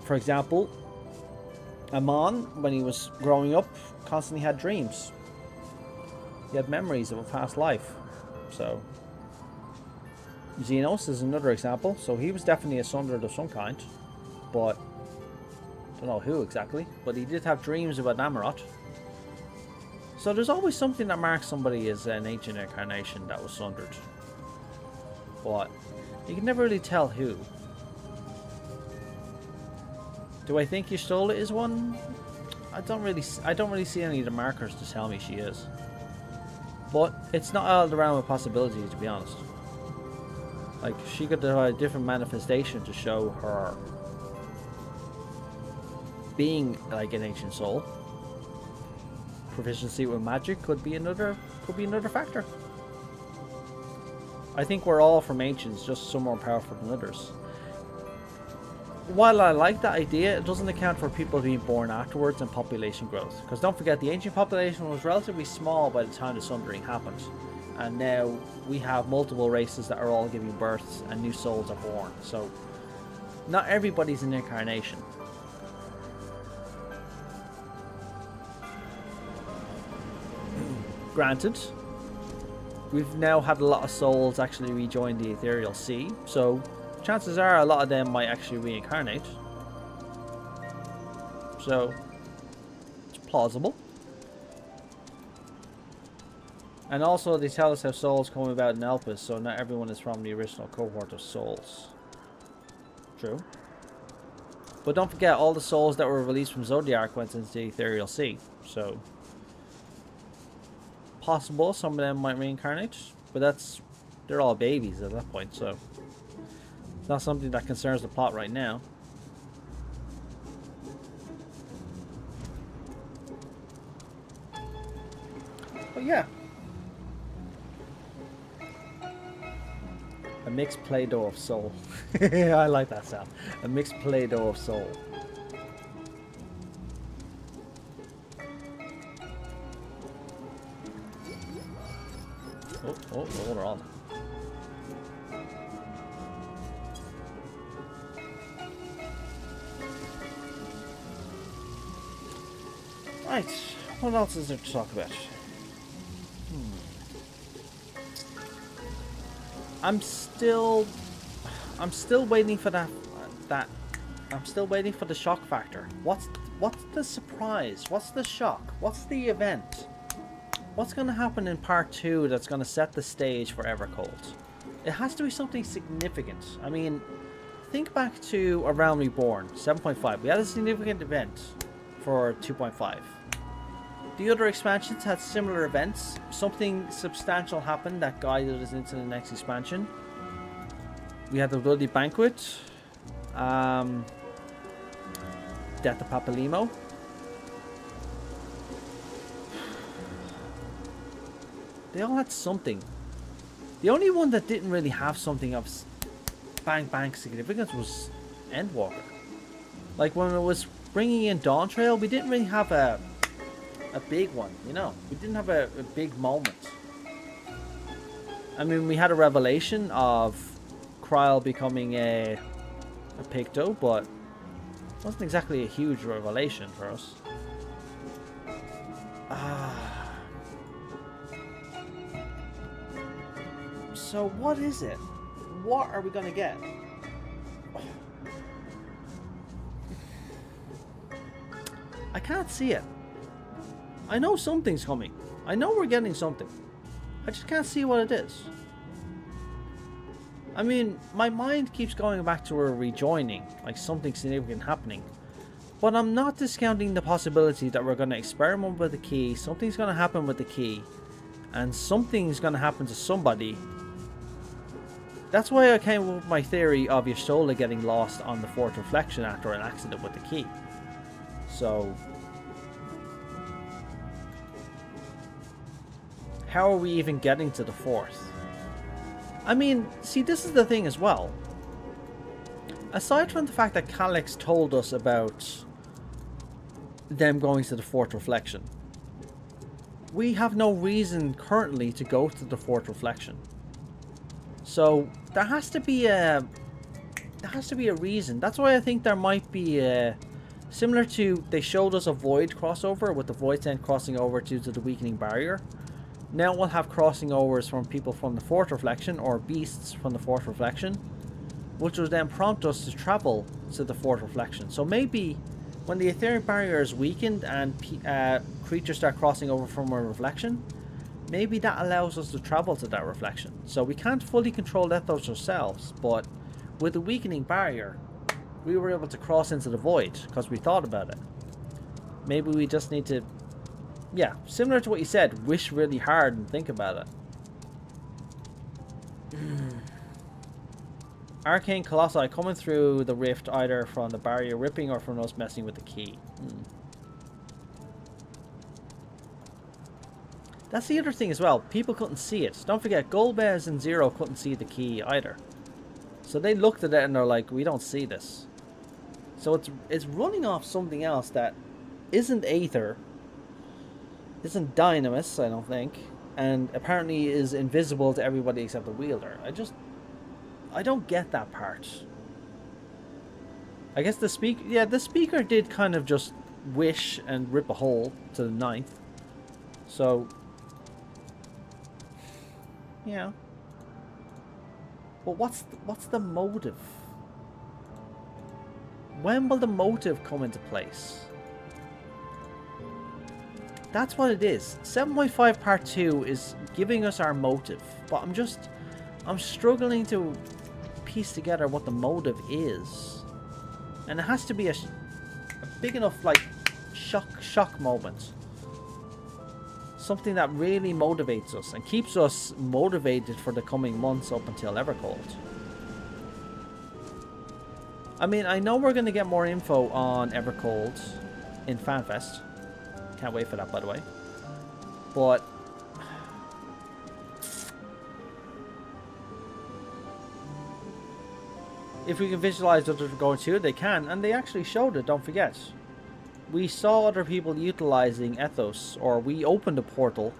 For example, Amon, when he was growing up, constantly had dreams. He had memories of a past life. So Xenos is another example. So he was definitely a sundered of some kind, but don't know who exactly. But he did have dreams about Amarot. So there's always something that marks somebody as an ancient incarnation that was sundered, but you can never really tell who. Do I think Yestola is one? I don't really see any of the markers to tell me she is. But it's not out of the realm of possibility, to be honest. Like, she could have a different manifestation to show her being like an ancient soul. Proficiency with magic could be another factor. I think we're all from ancients, just some more powerful than others. While I like that idea, it doesn't account for people being born afterwards and population growth. Because don't forget, the ancient population was relatively small by the time the sundering happened. And now we have multiple races that are all giving birth and new souls are born. So not everybody's an incarnation. Granted, we've now had a lot of souls actually rejoin the Ethereal Sea, so chances are a lot of them might actually reincarnate. So it's plausible. And also they tell us how souls come about in Elpis, so not everyone is from the original cohort of souls. True. But don't forget, all the souls that were released from Zodiac went into the Ethereal Sea, so possible some of them might reincarnate, but they're all babies at that point, so it's not something that concerns the plot right now. But yeah. A mixed Play-Doh of soul. I like that sound. A mixed Play-Doh of soul. Oh, hold on. Right, what else is there to talk about? I'm still waiting for that. I'm still waiting for the shock factor. What's the surprise? What's the shock? What's the event? What's going to happen in part 2 that's going to set the stage for Evercold? It has to be something significant. I mean, think back to A Realm Reborn 7.5. We had a significant event for 2.5. The other expansions had similar events. Something substantial happened that guided us into the next expansion. We had the Bloody Banquet. Death of Papalimo. They all had something. The only one that didn't really have something of bang significance was Endwalker. Like when it was bringing in Dawn Trail, we didn't really have a big one, you know. We didn't have a big moment. I mean, we had a revelation of Kryl becoming a Picto, but it wasn't exactly a huge revelation for us. So what is it? What are we gonna get? I can't see it. I know something's coming. I know we're getting something. I just can't see what it is. I mean, my mind keeps going back to a rejoining, like something significant happening. But I'm not discounting the possibility that we're going to experiment with the key, something's going to happen with the key, and something's going to happen to somebody. That's why I came up with my theory of Y'shtola getting lost on the Fourth Reflection after an accident with the key. So, how are we even getting to the fourth? I mean, see, this is the thing as well. Aside from the fact that Calyx told us about them going to the Fourth Reflection, we have no reason currently to go to the Fourth Reflection. So there has to be a reason. That's why I think there might be a similar to, they showed us a Void crossover with the Void Tent crossing over to the Weakening Barrier. Now we'll have crossing overs from people from the Fourth Reflection, or beasts from the Fourth Reflection, which will then prompt us to travel to the Fourth Reflection. So maybe when the Etheric Barrier is weakened and creatures start crossing over from a reflection, maybe that allows us to travel to that reflection. So we can't fully control Ethos ourselves, but with the Weakening Barrier, we were able to cross into the Void because we thought about it. Maybe we just need to, yeah, similar to what you said, wish really hard and think about it. Arcane Colossi coming through the rift either from the barrier ripping or from us messing with the key. That's the other thing as well. People couldn't see it. Don't forget, Golbez and Zero couldn't see the key either. So they looked at it and they're like, we don't see this. So it's running off something else that isn't Aether, isn't Dynamis, I don't think, and apparently is invisible to everybody except the wielder. I don't get that part. I guess the speaker did kind of just wish and rip a hole to the ninth. So, yeah. But what's the motive? When will the motive come into place? That's what it is. 7.5 Part 2 is giving us our motive. But I'm struggling to piece together what the motive is. And it has to be a big enough, like, shock moment. Something that really motivates us and keeps us motivated for the coming months up until Evercold. I mean, I know we're going to get more info on Evercold in FanFest. Can't wait for that, by the way. But if we can visualize others going to it, they can, and they actually showed it, don't forget. We saw other people utilizing ethos, or we opened a portal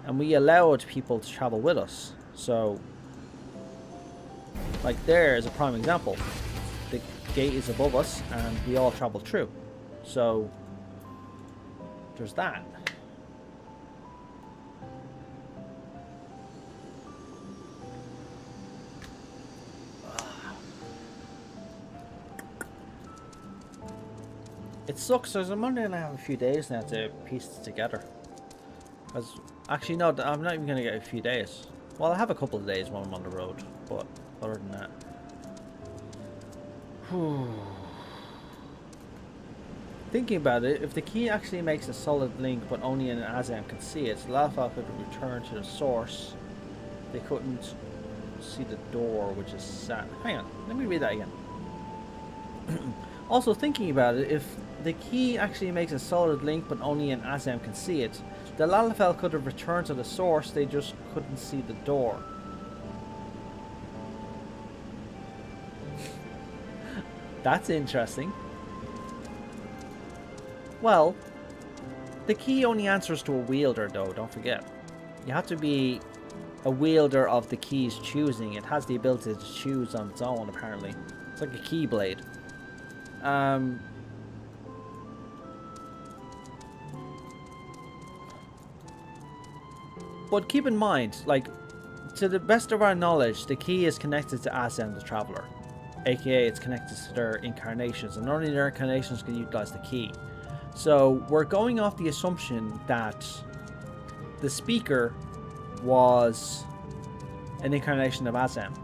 and we allowed people to travel with us. So, like, there is a prime example. The gate is above us and we all traveled through. So, there's that. It sucks, as I'm only going to have a few days now to piece it together. Because, actually no, I'm not even going to get a few days. Well, I have a couple of days when I'm on the road, but other than that. Thinking about it, if the key actually makes a solid link but only an Azam can see it, Lalfal could return to the source. They couldn't see the door, which is sad. Hang on, let me read that again. Also, thinking about it, if the key actually makes a solid link but only an Azam can see it, the Lalfal could have returned to the source, they just couldn't see the door. That's interesting. Well, the key only answers to a wielder though, don't forget. You have to be a wielder of the key's choosing. It has the ability to choose on its own, apparently. It's like a keyblade. But keep in mind, like, to the best of our knowledge, the key is connected to Azam the Traveler. AKA it's connected to their incarnations, and only their incarnations can utilize the key. So we're going off the assumption that the speaker was an incarnation of Azam.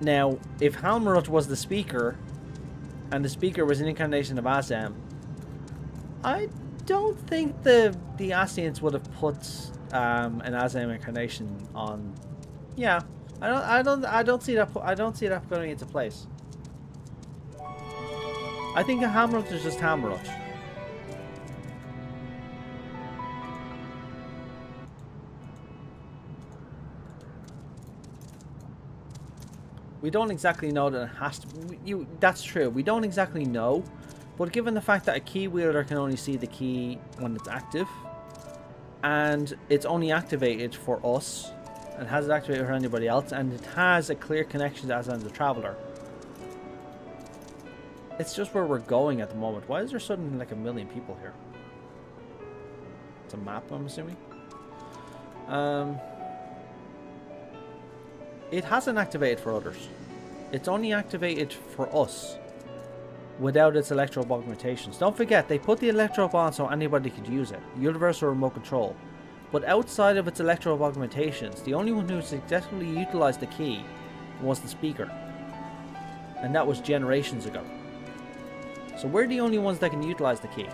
Now, if Halmarut was the speaker, and the speaker was an incarnation of Azam, I don't think the Asians would have put an Azam incarnation on. Yeah, I don't see that. I don't see that going into place. I think a Halmarut is just Halmarut. We don't exactly know that it has to. That's true. We don't exactly know, but given the fact that a key wielder can only see the key when it's active, and it's only activated for us, and hasn't activated for anybody else, and it has a clear connection to Azam the Traveler. It's just where we're going at the moment. Why is there suddenly like 1 million people here? It's a map, I'm assuming. It hasn't activated for others. It's only activated for us without its electro augmentations. Don't forget, they put the electro on so anybody could use it. Universal remote control. But outside of its electro augmentations, the only one who successfully utilized the key was the speaker. And that was generations ago. So we're the only ones that can utilize the key.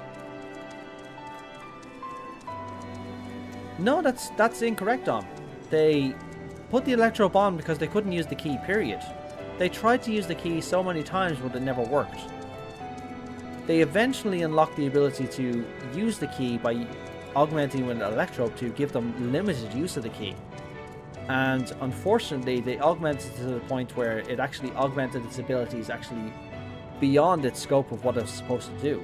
No, that's incorrect, Dom. They put the electro on because they couldn't use the key, period. They tried to use the key so many times but it never worked. They eventually unlocked the ability to use the key by augmenting with an electrode to give them limited use of the key. And unfortunately they augmented to the point where it actually augmented its abilities actually beyond its scope of what it's supposed to do.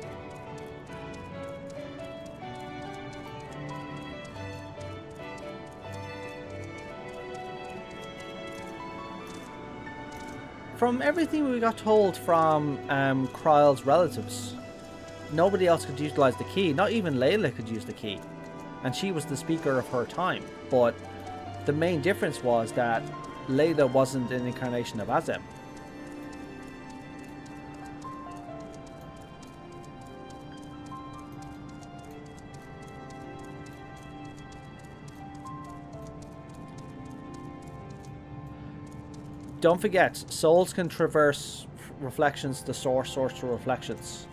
From everything we got told from Kryle's relatives, nobody else could utilize the key. Not even Layla could use the key. And she was the speaker of her time. But the main difference was that Layla wasn't an incarnation of Azam. Don't forget, souls can traverse reflections to source, source to reflections.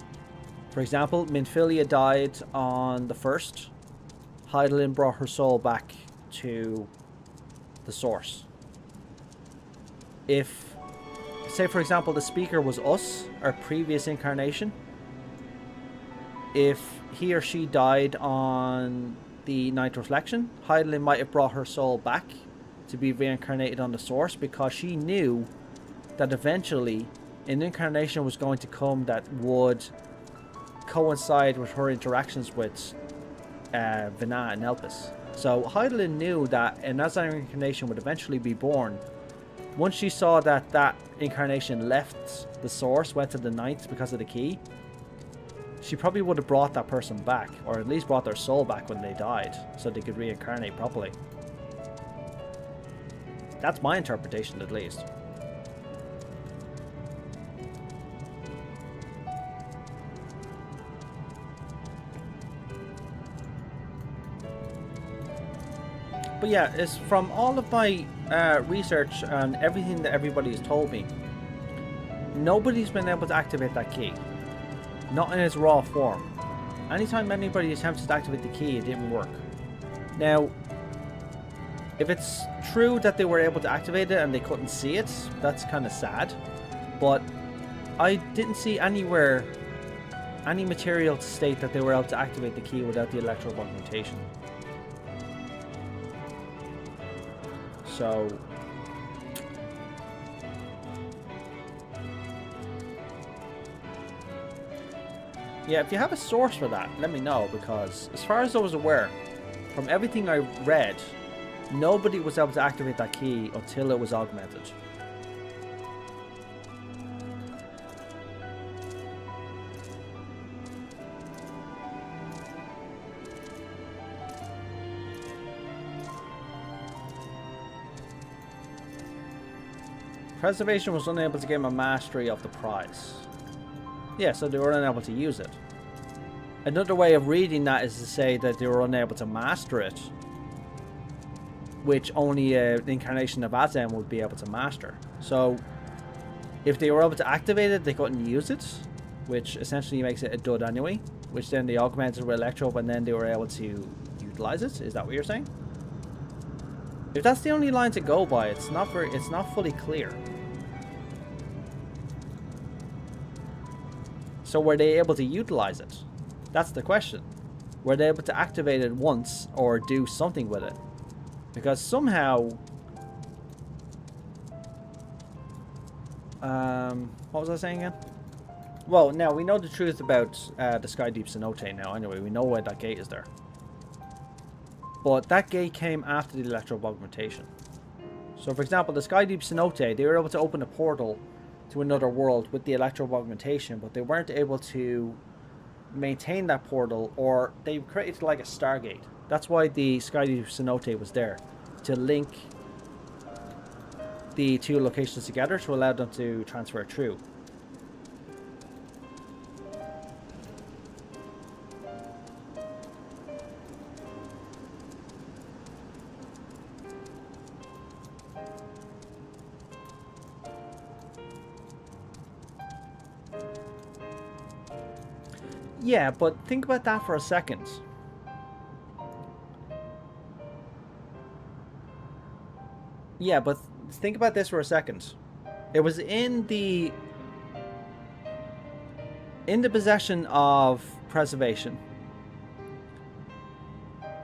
For example, Minfilia died on the 1st. Heidelin brought her soul back to the source. If, say for example, the speaker was us, our previous incarnation, if he or she died on the 9th reflection, Heidelin might have brought her soul back to be reincarnated on the source, because she knew that eventually an incarnation was going to come that would coincide with her interactions with Vina and Elpis. So Hydaelyn knew that another incarnation would eventually be born. Once she saw that that incarnation left the source, went to the ninth because of the key, she probably would have brought that person back, or at least brought their soul back when they died, so they could reincarnate properly. That's my interpretation, at least. But yeah, it's from all of my research and everything that everybody has told me, nobody's been able to activate that key. Not in its raw form. Anytime anybody attempted to activate the key, it didn't work. Now, if it's true that they were able to activate it and they couldn't see it, that's kind of sad. But I didn't see anywhere any material to state that they were able to activate the key without the electro augmentation. So yeah, if you have a source for that, let me know, because as far as I was aware, from everything I read, nobody was able to activate that key until it was augmented. Preservation was unable to gain a mastery of the prize. Yeah, so they were unable to use it. Another way of reading that is to say that they were unable to master it, which only an incarnation of Azem would be able to master. So, if they were able to activate it, they couldn't use it, which essentially makes it a dud anyway, which then they augmented with Electro, and then they were able to utilize it. Is that what you're saying? If that's the only line to go by, it's not fully clear. So were they able to utilize it? That's the question. Were they able to activate it once or do something with it? Because somehow... what was I saying again? Well, now we know the truth about the Sky Deep Cenote now anyway. We know why that gate is there. But that gate came after the electro augmentation. So for example, the Sky Deep Cenote, they were able to open a portal to another world with the electro augmentation, but they weren't able to maintain that portal, or they created like a Stargate. That's why the Sky Deep Cenote was there, to link the two locations together to allow them to transfer through. Yeah, but think about that for a second. Yeah, but think about this for a second. It was in the possession of preservation.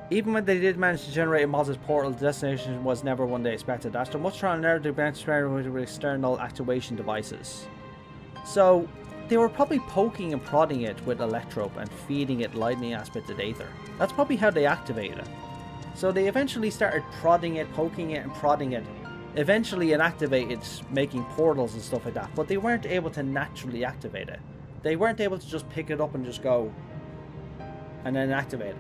Even when they did manage to generate a Moz's portal, the destination was never one they expected. After much trial and error, they began to with external activation devices. So they were probably poking and prodding it with electrope and feeding it lightning aspected aether. That's probably how they activated it. So they eventually started prodding it, poking it and prodding it. Eventually it activated, making portals and stuff like that, but they weren't able to naturally activate it. They weren't able to just pick it up and just go and then activate it.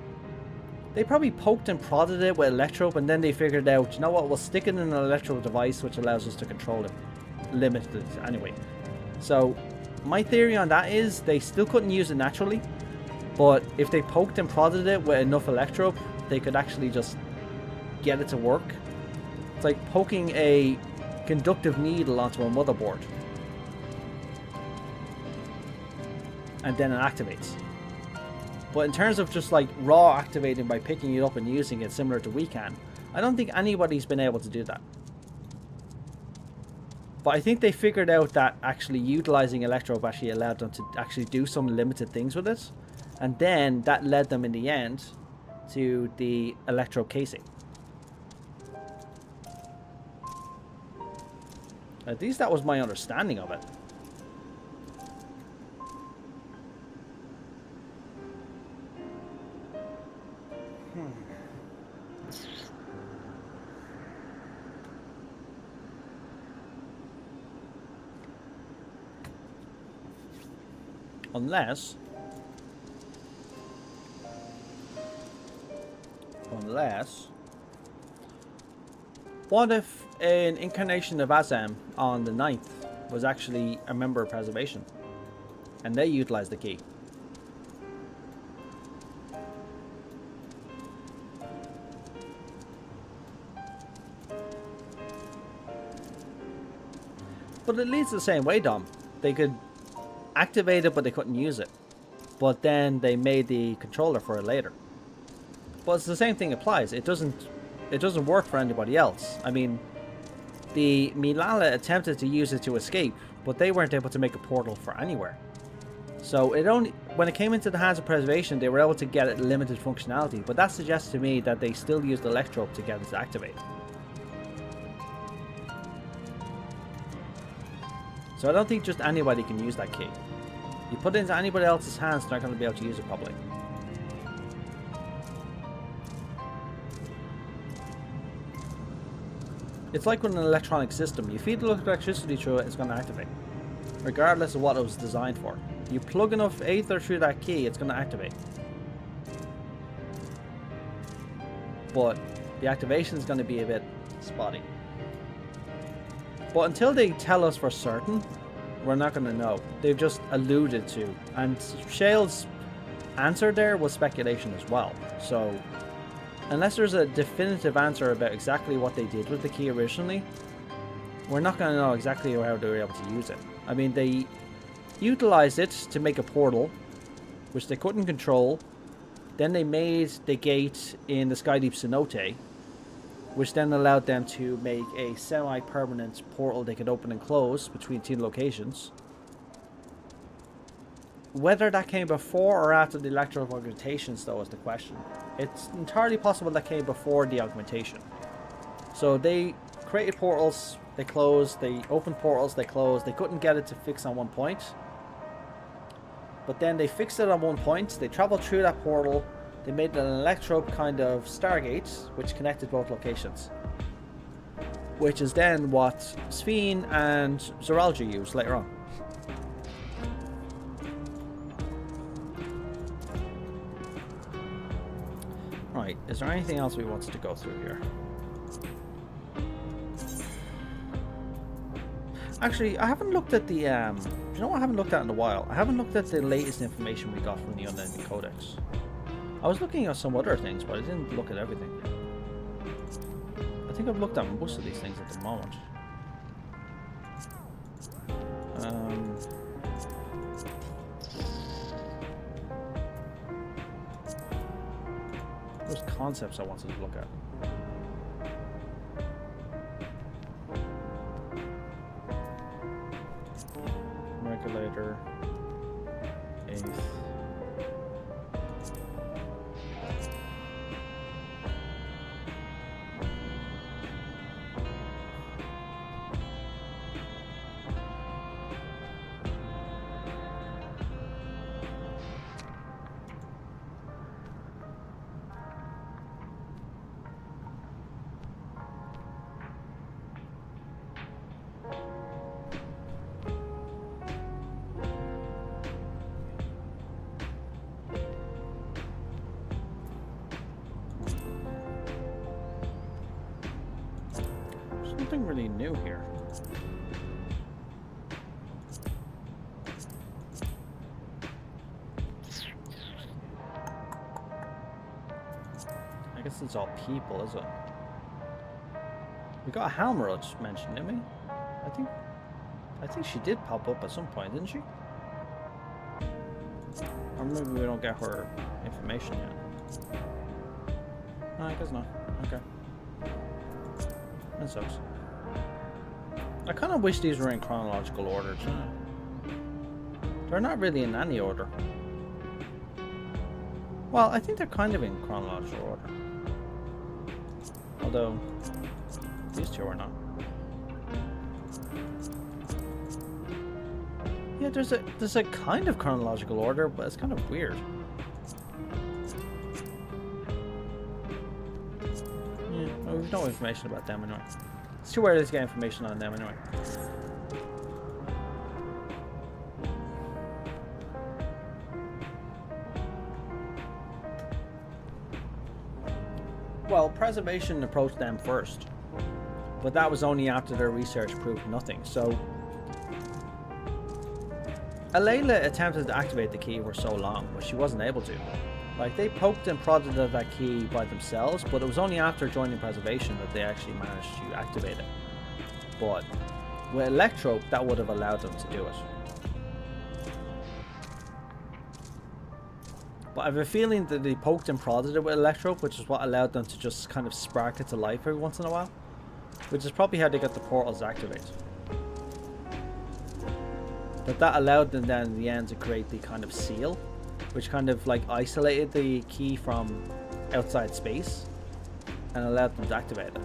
They probably poked and prodded it with electrope, and then they figured out, you know what, we'll stick it in an electro device which allows us to control it. Limited anyway. So my theory on that is they still couldn't use it naturally, but if they poked and prodded it with enough electrope, they could actually just get it to work. It's like poking a conductive needle onto a motherboard, and then it activates. But in terms of just like raw activating by picking it up and using it similar to we can, I don't think anybody's been able to do that. But I think they figured out that actually utilizing electrobe actually allowed them to actually do some limited things with it, and then that led them in the end to the electro casing. At least that was my understanding of it. Unless, what if an incarnation of Azam on the 9th was actually a member of Preservation, and they utilized the key? But it leads the same way, Dom. They could activate it, but they couldn't use it. But then they made the controller for it later. But it's the same thing applies. It doesn't work for anybody else. I mean, the Milala attempted to use it to escape, but they weren't able to make a portal for anywhere. So it only, when it came into the hands of Preservation, they were able to get it limited functionality. But that suggests to me that they still used Electrope to get it to activate. So I don't think just anybody can use that key. You put it into anybody else's hands, they're not going to be able to use it properly. It's like with an electronic system. You feed electricity through it, it's going to activate. Regardless of what it was designed for. You plug enough ether through that key, it's going to activate. But the activation is going to be a bit spotty. But until they tell us for certain, we're not going to know. They've just alluded to. And Shale's answer there was speculation as well. So, unless there's a definitive answer about exactly what they did with the key originally, we're not going to know exactly how they were able to use it. I mean, they utilized it to make a portal, which they couldn't control. Then they made the gate in the Skydeep Cenote, which then allowed them to make a semi-permanent portal they could open and close between two locations. Whether that came before or after the electrical augmentations, though, is the question. It's entirely possible that came before the augmentation. So they created portals, they closed, they opened portals, they closed. They couldn't get it to fix on one point. But then they fixed it on one point, they traveled through that portal, they made an electrope kind of Stargate, which connected both locations. Which is then what Sphene and Zoralja used later on. Right, is there anything else we wanted to go through here? Actually, I haven't looked at the, you know what I haven't looked at in a while? I haven't looked at the latest information we got from the Unending Codex. I was looking at some other things, but I didn't look at everything. I think I've looked at most of these things at the moment. Those concepts I wanted to look at. Regulator. 8th. Something really new here. I guess it's all people, is it? We got Halmerud mentioned, didn't we? I think she did pop up at some point, didn't she? Or maybe we don't get her information yet. No, I guess not. Okay. That sucks. I kind of wish these were in chronological order, too. They're not really in any order. Well, I think they're kind of in chronological order. Although, these two are not. Yeah, there's a kind of chronological order, but it's kind of weird. Yeah, well, we've no information about them anyway. It's too early to get information on them anyway. Well, preservation approached them first, but that was only after their research proved nothing. So, Alayla attempted to activate the key for so long, but she wasn't able to. Like, they poked and prodded at that key by themselves, but it was only after joining preservation that they actually managed to activate it. But with Electrope, that would have allowed them to do it. But I have a feeling that they poked and prodded it with Electrope, which is what allowed them to just kind of spark it to life every once in a while. Which is probably how they got the portals activated. But that allowed them then in the end to create the kind of seal, which kind of like isolated the key from outside space and allowed them to activate it.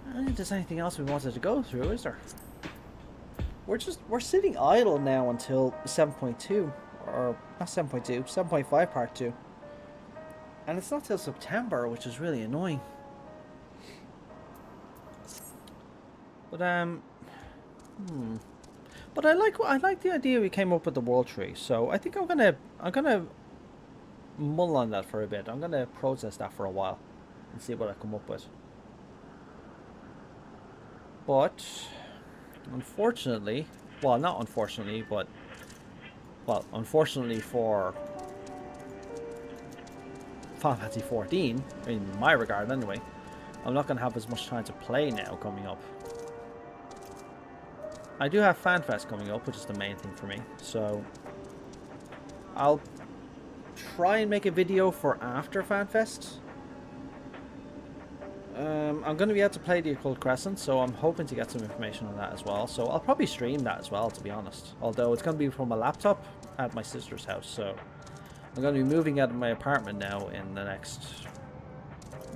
I don't think there's anything else we wanted to go through, is there? We're sitting idle now until 7.2, or not 7.2, 7.5 part 2. And it's not till September, which is really annoying. But But I like the idea we came up with the world tree. So I think I'm gonna mull on that for a bit. I'm gonna process that for a while and see what I come up with. But unfortunately, well, not unfortunately, but well, unfortunately for Final Fantasy 14, in my regard anyway, I'm not gonna have as much time to play now coming up. I do have FanFest coming up, which is the main thing for me, so I'll try and make a video for after FanFest. I'm going to be able to play the Occult Crescent, so I'm hoping to get some information on that as well. So I'll probably stream that as well, to be honest. Although it's going to be from a laptop at my sister's house, so I'm going to be moving out of my apartment now in the next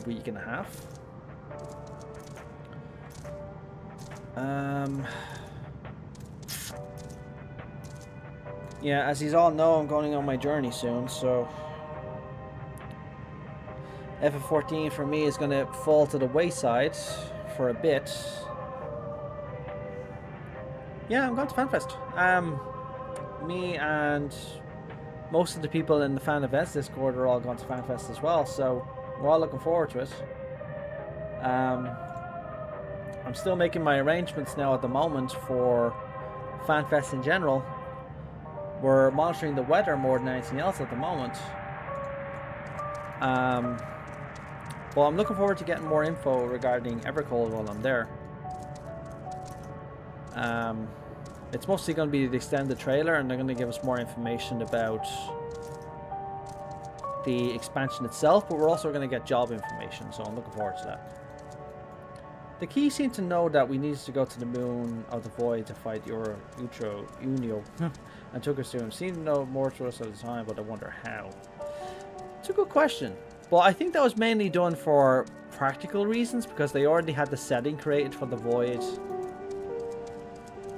week and a half. Yeah, as you all know, I'm going on my journey soon, so FF14 for me is going to fall to the wayside for a bit. Yeah, I'm going to FanFest. Me and most of the people in the Fan Events Discord are all going to FanFest as well, so we're all looking forward to it. I'm still making my arrangements now at the moment for FanFest in general. We're monitoring the weather more than anything else at the moment. Well, I'm looking forward to getting more info regarding Evercold while I'm there. It's mostly going to be the extended trailer, and they're going to give us more information about the expansion itself, but we're also going to get job information, so I'm looking forward to that. The Key seemed to know that we needed to go to the moon of the void to fight Unio and took us to him. Seemed to know more to us at the time, but I wonder how. It's a good question. But I think that was mainly done for practical reasons, because they already had the setting created for the void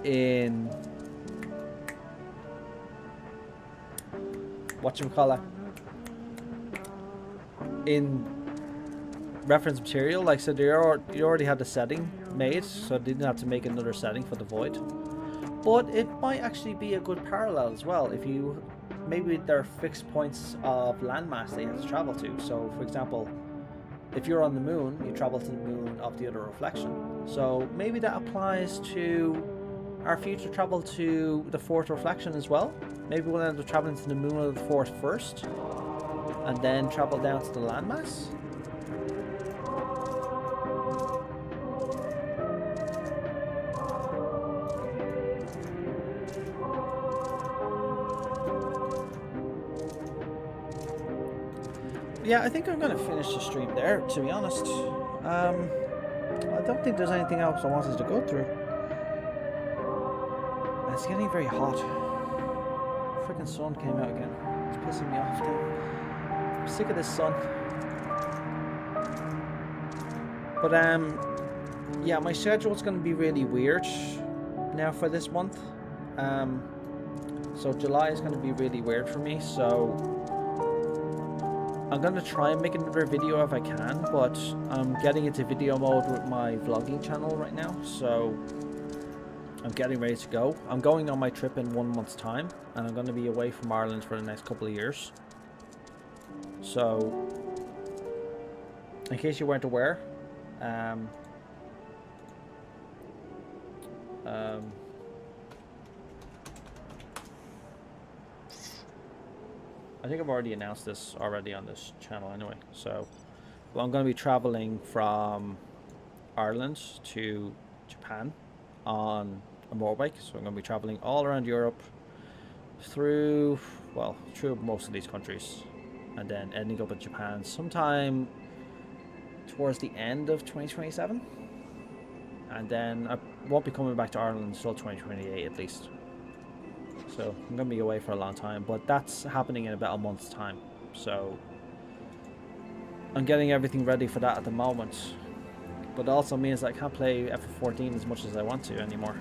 in whatchamacallit, in reference material. Like, so you already had the setting made, so they didn't have to make another setting for the void. But it might actually be a good parallel as well. If you, maybe there are fixed points of landmass they have to travel to. So for example, if you're on the moon, you travel to the moon of the other reflection. So maybe that applies to our future travel to the fourth reflection as well. Maybe we'll end up traveling to the moon of the fourth first, and then travel down to the landmass. Yeah, I think I'm going to finish the stream there, to be honest. I don't think there's anything else I wanted to go through. It's getting very hot. Freaking sun came out again. It's pissing me off now. I'm sick of this sun. But yeah, my schedule is going to be really weird now for this month. So July is going to be really weird for me. So I'm going to try and make another video if I can, but I'm getting into video mode with my vlogging channel right now. So I'm getting ready to go. I'm going on my trip in 1 month's time, and I'm going to be away from Ireland for the next couple of years. So, in case you weren't aware, I think I've already announced this already on this channel anyway. So, well, I'm going to be traveling from Ireland to Japan on a motorbike. So I'm going to be traveling all around Europe through most of these countries, and then ending up in Japan sometime towards the end of 2027. And then I won't be coming back to Ireland until 2028 at least. So I'm going to be away for a long time, but that's happening in about a month's time. So I'm getting everything ready for that at the moment. But it also means that I can't play FF14 as much as I want to anymore.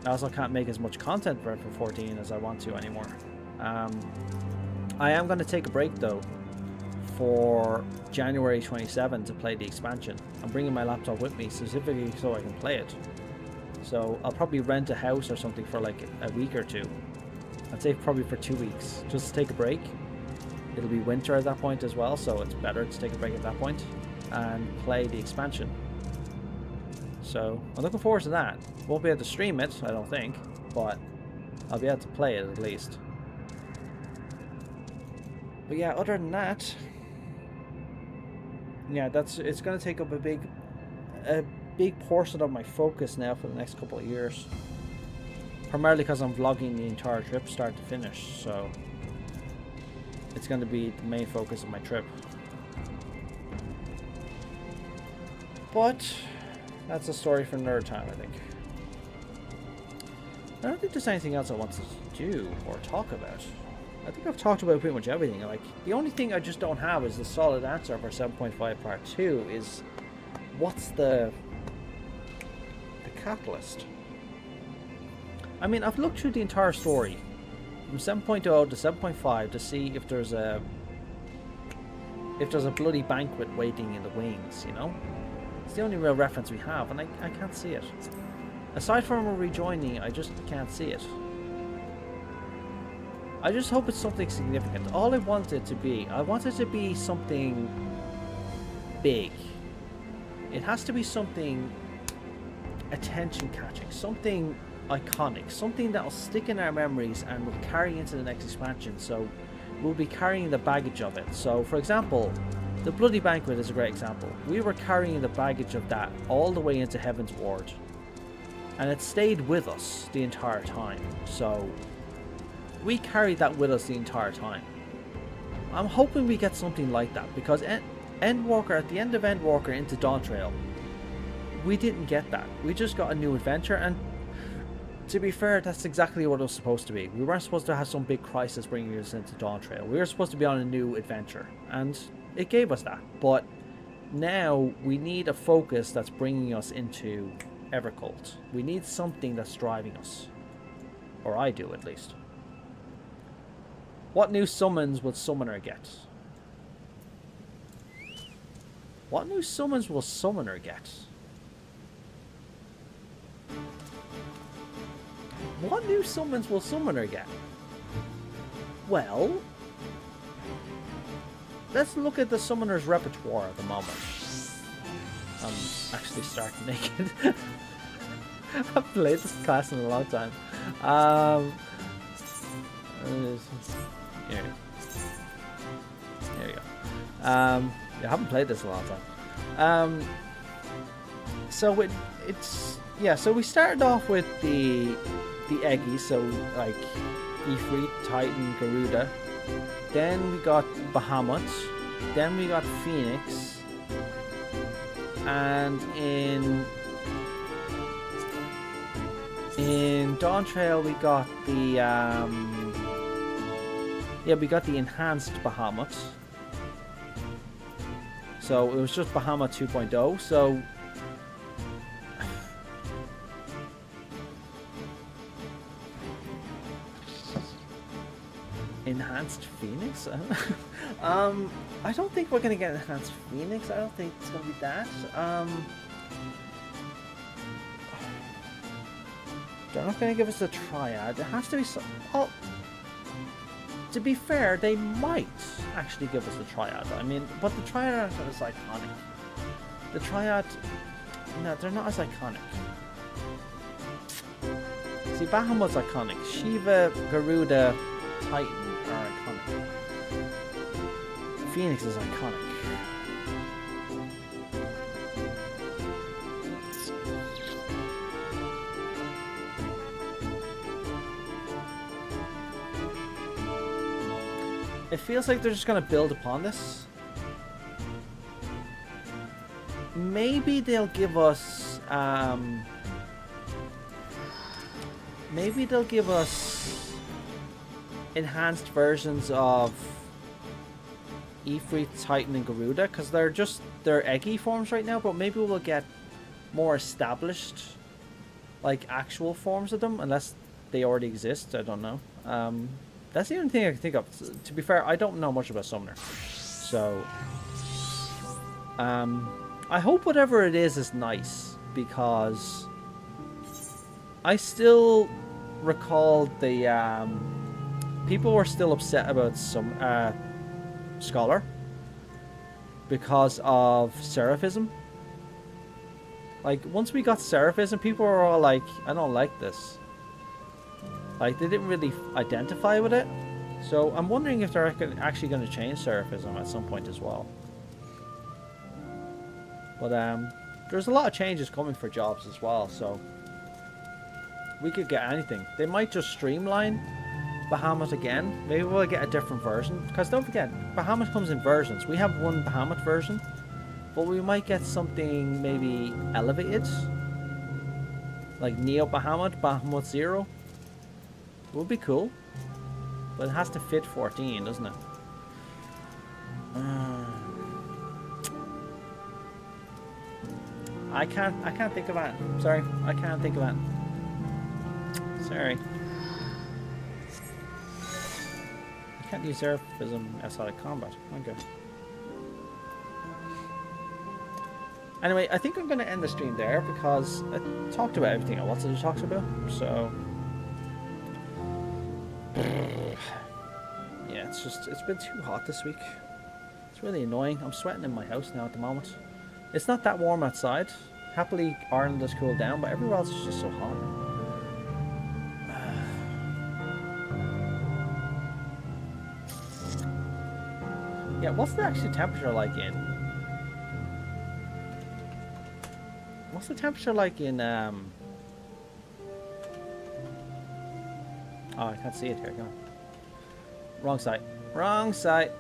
I also can't make as much content for FF14 as I want to anymore. I am going to take a break though for January 27 to play the expansion. I'm bringing my laptop with me specifically so I can play it. So I'll probably rent a house or something for like a week or two. I'd say probably for 2 weeks, just to take a break. It'll be winter at that point as well, so it's better to take a break at that point and play the expansion. So I'm looking forward to that. Won't be able to stream it, I don't think, but I'll be able to play it at least. But yeah, other than that, yeah, it's going to take up a big portion of my focus now for the next couple of years. Primarily because I'm vlogging the entire trip start to finish, so it's going to be the main focus of my trip. But that's a story for another time, I think. I don't think there's anything else I want to do or talk about. I think I've talked about pretty much everything. Like, the only thing I just don't have is the solid answer for 7.5 Part 2 is what's the catalyst? I mean, I've looked through the entire story from 7.0 to 7.5 to see if there's a bloody banquet waiting in the wings, you know? It's the only real reference we have, and I can't see it. Aside from a rejoining, I just can't see it. I just hope it's something significant. All I want it to be, I want it to be something big. It has to be something attention-catching, something iconic, something that'll stick in our memories and will carry into the next expansion, so we'll be carrying the baggage of it. So, for example, the Bloody Banquet is a great example. We were carrying the baggage of that all the way into Heaven's Ward, and it stayed with us the entire time, so we carried that with us the entire time. I'm hoping we get something like that, because Endwalker, at the end of Endwalker into Dawntrail, we didn't get that. We just got a new adventure, and to be fair, that's exactly what it was supposed to be. We weren't supposed to have some big crisis bringing us into Dawntrail. We were supposed to be on a new adventure, and it gave us that. But now we need a focus that's bringing us into Evercult. We need something that's driving us. Or I do, at least. What new summons will Summoner get? What new summons will Summoner get? What new summons will Summoner get? Well, let's look at the Summoner's repertoire at the moment. I'm actually starting naked. I've played this class in a long time. Here we go. Yeah, I haven't played this in a long time. So so we started off with the Eggies, so like Ifrit, Titan, Garuda. Then we got Bahamut. Then we got Phoenix. And in Dawntrail we got the enhanced Bahamut. So it was just Bahamut 2.0. So Enhanced Phoenix? I don't think we're gonna get Enhanced Phoenix. I don't think it's gonna be that. They're not gonna give us a Triad. It has to be some. Oh, to be fair, they might actually give us the Triad. I mean, but the Triad aren't as iconic. The Triad, no, they're not as iconic. See, Bahamut's iconic. Shiva, Garuda, Titan are iconic. Phoenix is iconic. It feels like they're just going to build upon this. Maybe they'll give us... maybe they'll give us enhanced versions of Ifrit, Titan, and Garuda, because they're eggy forms right now, but maybe we'll get more established, like, actual forms of them, unless they already exist. I don't know. That's the only thing I can think of. To be fair, I don't know much about Summoner. So, I hope whatever it is nice, because I still recall the, people were still upset about some, Scholar because of Seraphism. Like, once we got Seraphism, people were all like, I don't like this. Like, they didn't really identify with it. So I'm wondering if they're actually going to change Seraphism at some point as well. But there's a lot of changes coming for jobs as well, so we could get anything. They might just streamline Bahamut again. Maybe we'll get a different version. Because don't forget, Bahamut comes in versions. We have one Bahamut version, but we might get something maybe elevated. Like Neo Bahamut, Bahamut 0. Would be cool, but it has to fit 14, doesn't it? I can't think of it. Sorry, I can't think of it. Sorry. I can't use Seraphism outside of combat. Okay. Anyway, I think I'm going to end the stream there because I talked about everything I wanted to talk about. So. Yeah, it's been too hot this week. It's really annoying. I'm sweating in my house now at the moment. It's not that warm outside. Happily, Ireland has cooled down, but everywhere else is just so hot. Yeah, what's the actual temperature like in... What's the temperature like in, Oh, I can't see it here. Go on. Wrong side. Wrong side.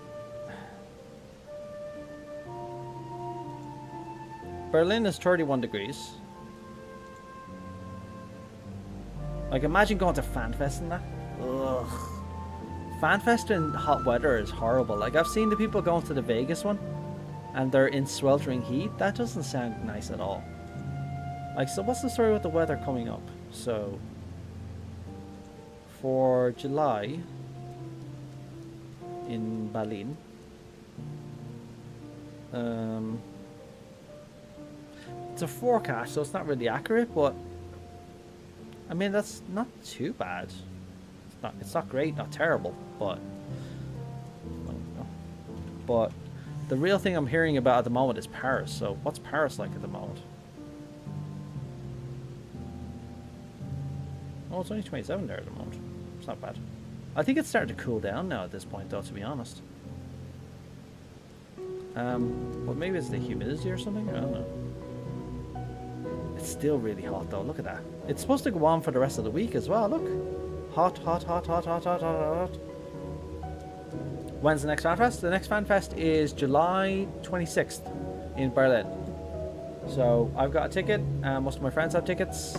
Berlin is 31 degrees. Like, imagine going to FanFest and that. Ugh. FanFest in hot weather is horrible. Like, I've seen the people going to the Vegas one, and they're in sweltering heat. That doesn't sound nice at all. Like, so what's the story with the weather coming up? So, for July in Berlin, it's a forecast, so it's not really accurate, but I mean, that's not too bad. It's not great, not terrible, but the real thing I'm hearing about at the moment is Paris. So what's Paris like at the moment? Oh, it's only 27 there at the moment. It's not bad. I think it's starting to cool down now at this point, though, to be honest. But maybe it's the humidity or something? I don't know. It's still really hot, though. Look at that. It's supposed to go on for the rest of the week as well. Look. Hot, hot, hot, hot, hot, hot, hot, hot. When's the next FanFest? The next FanFest is July 26th in Berlin. So I've got a ticket. Most of my friends have tickets.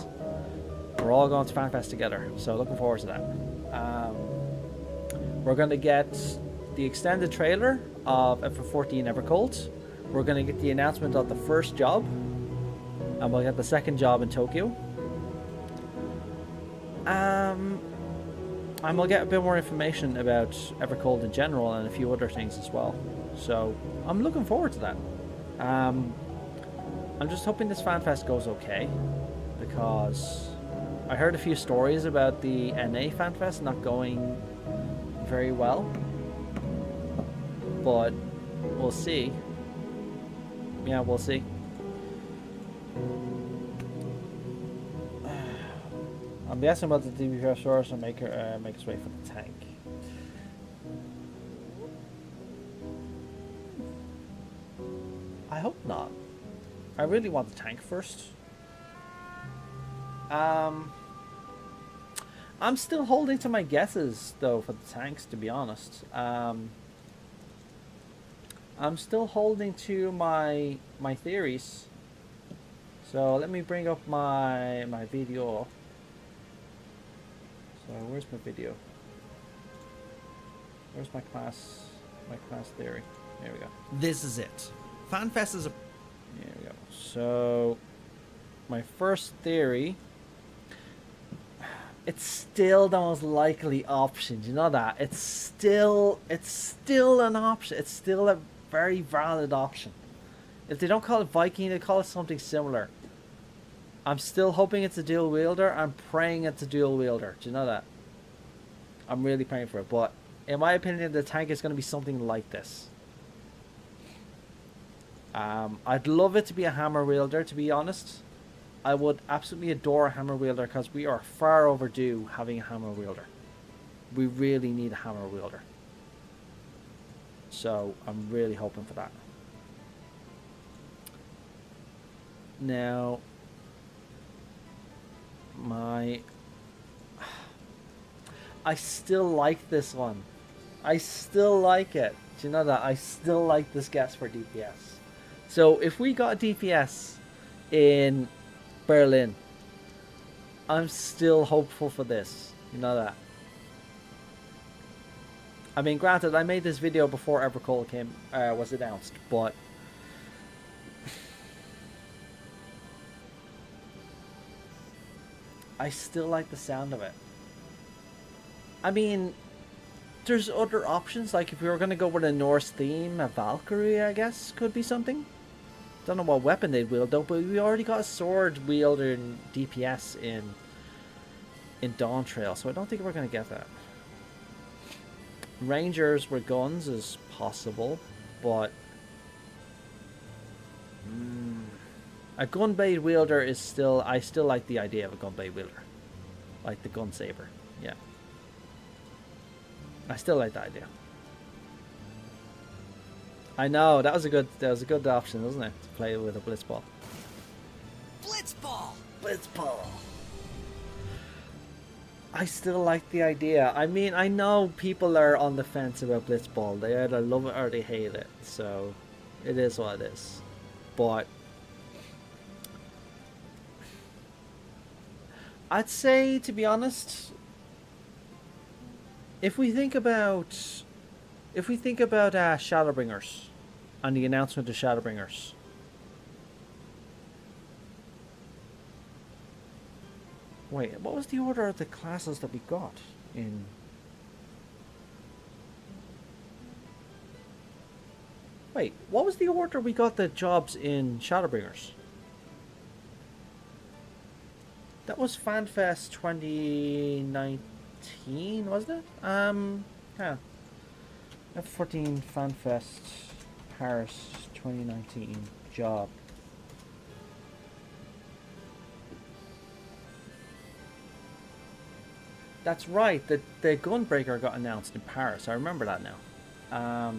We're all going to FanFest together. So looking forward to that. We're going to get the extended trailer of FF14 Evercold. We're going to get the announcement of the first job. And we'll get the second job in Tokyo. And we'll get a bit more information about Evercold in general and a few other things as well. So I'm looking forward to that. I'm just hoping this FanFest goes okay, because I heard a few stories about the NA FanFest not going very well, but we'll see. Yeah, we'll see. I'm guessing about the DPS source and make its way for the tank. I hope not. I really want the tank first. I'm still holding to my guesses though for the tanks, to be honest. I'm still holding to my theories. So let me bring up my video. So where's my video? Where's my class theory? There we go. This is it. FanFest is a... There we go. So my first theory, it's still the most likely option. You know that? It's still an option. It's still a very valid option. If they don't call it Viking, they call it something similar. I'm still hoping it's a dual wielder. I'm praying it's a dual wielder. Do you know that? I'm really praying for it. But in my opinion, the tank is going to be something like this. I'd love it to be a hammer wielder, to be honest. I would absolutely adore a hammer wielder, because we are far overdue having a hammer wielder. We really need a hammer wielder. So I'm really hoping for that. Now, I still like this one. I still like it. Do you know that? I still like this guess for DPS. So if we got DPS in Berlin, I'm still hopeful for this. You know that? I mean, granted, I made this video before Evercold was announced, but I still like the sound of it. I mean, there's other options, like if we were going to go with a Norse theme, a Valkyrie, I guess, could be something. Don't know what weapon they'd wield though, but we already got a sword wielder in DPS in Dawn Trail, so I don't think we're going to get that. Rangers with guns is possible, but a gunblade wielder is still... I still like the idea of a gunblade wielder, like the gun saber. Yeah, I still like the idea. I know that was a good option, wasn't it, to play with a blitzball. Blitzball. I still like the idea. I mean, I know people are on the fence about blitzball. They either love it or they hate it. So it is what it is. But I'd say, to be honest, if we think about Shadowbringers and the announcement of Shadowbringers, wait, what was the order of the classes that we got in? Wait, what was the order we got the jobs in Shadowbringers? That was FanFest 2019, wasn't it? Yeah. F14 FanFest Paris 2019 job. That's right, the Gunbreaker got announced in Paris. I remember that now.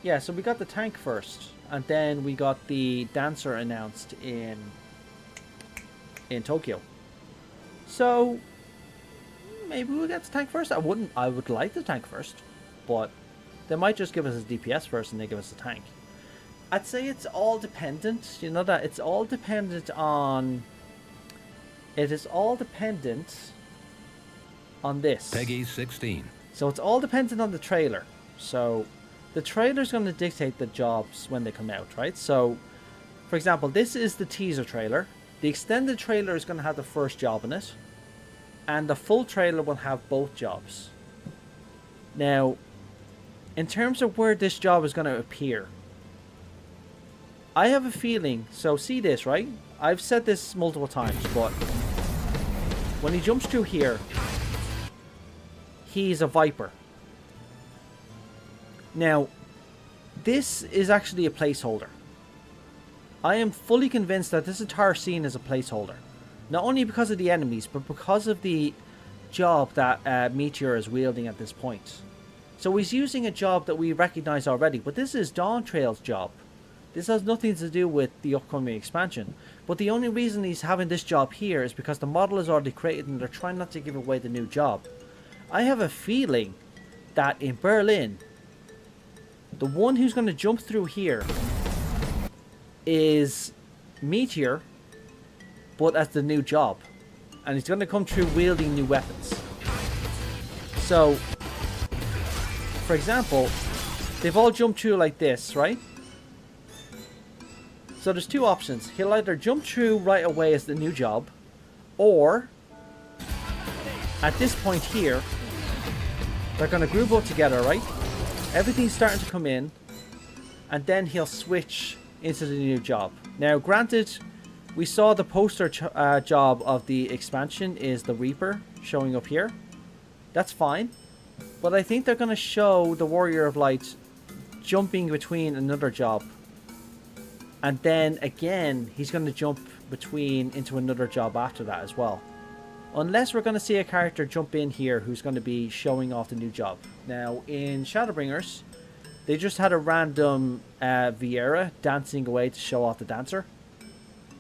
Yeah, so we got the tank first, and then we got the Dancer announced in Tokyo. So maybe we'll get the tank first. I would like the tank first, but they might just give us a DPS first and they give us a tank. I'd say it's all dependent. You know that it's all dependent on... It is all dependent on this. Peggy 16. So it's all dependent on the trailer. So the trailer's going to dictate the jobs when they come out, right? So, for example, this is the teaser trailer. The extended trailer is going to have the first job in it. and the full trailer will have both jobs. Now, in terms of where this job is going to appear, I have a feeling, so see this, right? I've said this multiple times, but when he jumps through here, he's a Viper. Now, this is actually a placeholder. I am fully convinced that this entire scene is a placeholder. Not only because of the enemies, but because of the job that Meteor is wielding at this point. So he's using a job that we recognize already, but this is Dawn Trail's job. This has nothing to do with the upcoming expansion. But the only reason he's having this job here is because the model is already created and they're trying not to give away the new job. I have a feeling that in Berlin, the one who's going to jump through here is Meteor, but as the new job. And he's going to come through wielding new weapons. So, for example, they've all jumped through like this, right? So there's two options. He'll either jump through right away as the new job, or at this point here, they're going to group up together, right? Everything's starting to come in, and then he'll switch into the new job. Now, granted, we saw the poster job of the expansion is the Reaper showing up here. That's fine. But I think they're going to show the Warrior of Light jumping between another job. And then again, he's going to jump between into another job after that as well. Unless we're going to see a character jump in here who's going to be showing off the new job. Now, in Shadowbringers, they just had a random Vieira dancing away to show off the dancer.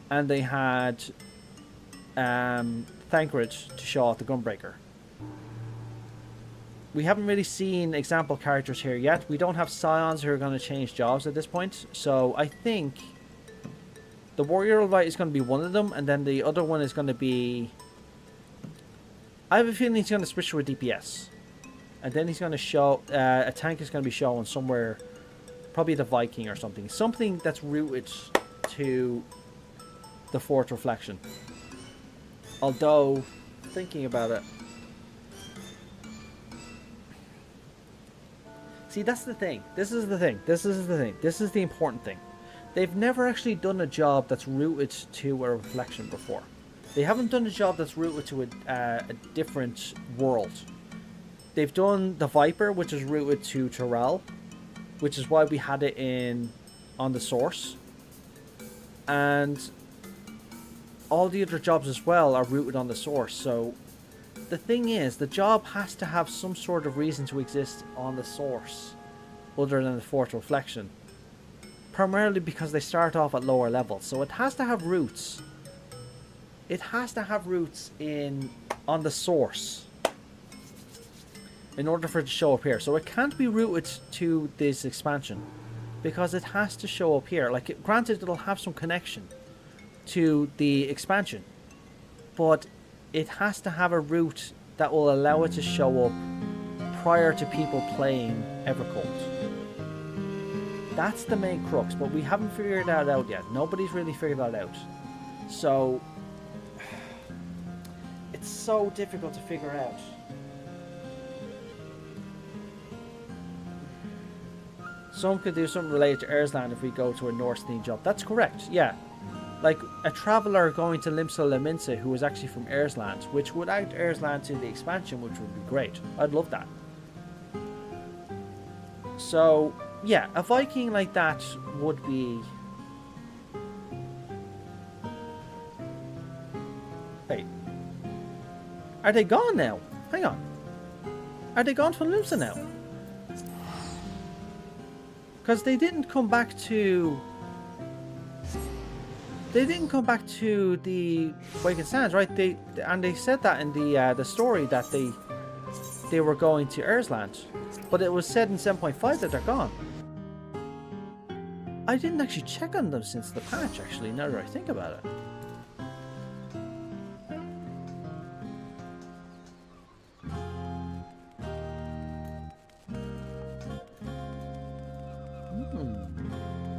And they had Thancred to show off the Gunbreaker. We haven't really seen example characters here yet. We don't have Scions who are going to change jobs at this point. So I think the Warrior of Light is going to be one of them. And then the other one is going to be... I have a feeling he's going to switch to a DPS. And then he's going to show... a tank is going to be shown somewhere. Probably the Viking or something. Something that's rooted to the Fourth Reflection. Although, thinking about it... See, that's the thing. This is the thing. This is the thing. This is the important thing. They've never actually done a job that's rooted to a reflection before. They haven't done a job that's rooted to a different world. They've done the Viper, which is rooted to Terrell, which is why we had it on the source. And all the other jobs as well are rooted on the source. So the thing is, the job has to have some sort of reason to exist on the source other than the Fourth Reflection. Primarily because they start off at lower levels. So it has to have roots. It has to have roots on the source in order for it to show up here. So it can't be rooted to this expansion because it has to show up here. Like, granted, it'll have some connection to the expansion, but it has to have a route that will allow it to show up prior to people playing Evercold. That's the main crux, but we haven't figured that out yet. Nobody's really figured that out. So it's so difficult to figure out. Some could do something related to Ersland if we go to a Norse-themed job. That's correct, yeah. Like a traveller going to Limsa Leminsa who was actually from Ersland, which would add Ersland to the expansion, which would be great. I'd love that. So, yeah, a Viking like that would be... Wait. Are they gone now? Hang on. Are they gone from Limsa now? Because they didn't come back to... They didn't come back to the Waking Sands, right? They said that in the story that they were going to Ersland, but it was said in 7.5 that they're gone. I didn't actually check on them since the patch, actually. Now that I think about it.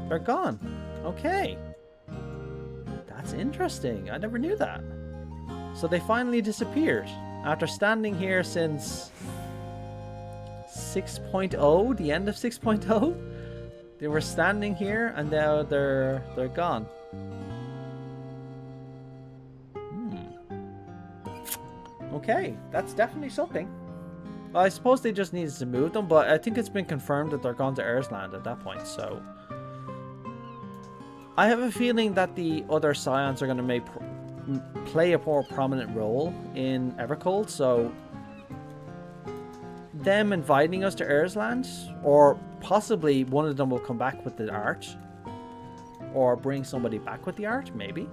They're gone. Okay. That's interesting. I never knew that. So they finally disappeared. After standing here since 6.0, the end of 6.0, they were standing here and now they're gone. Okay, that's definitely something. Well, I suppose they just needed to move them, but I think it's been confirmed that they're gone to Earthland at that point, so... I have a feeling that the other Scions are going to play a more prominent role in Evercold, so... them inviting us to Earthland, or possibly one of them will come back with the art, or bring somebody back with the art, maybe.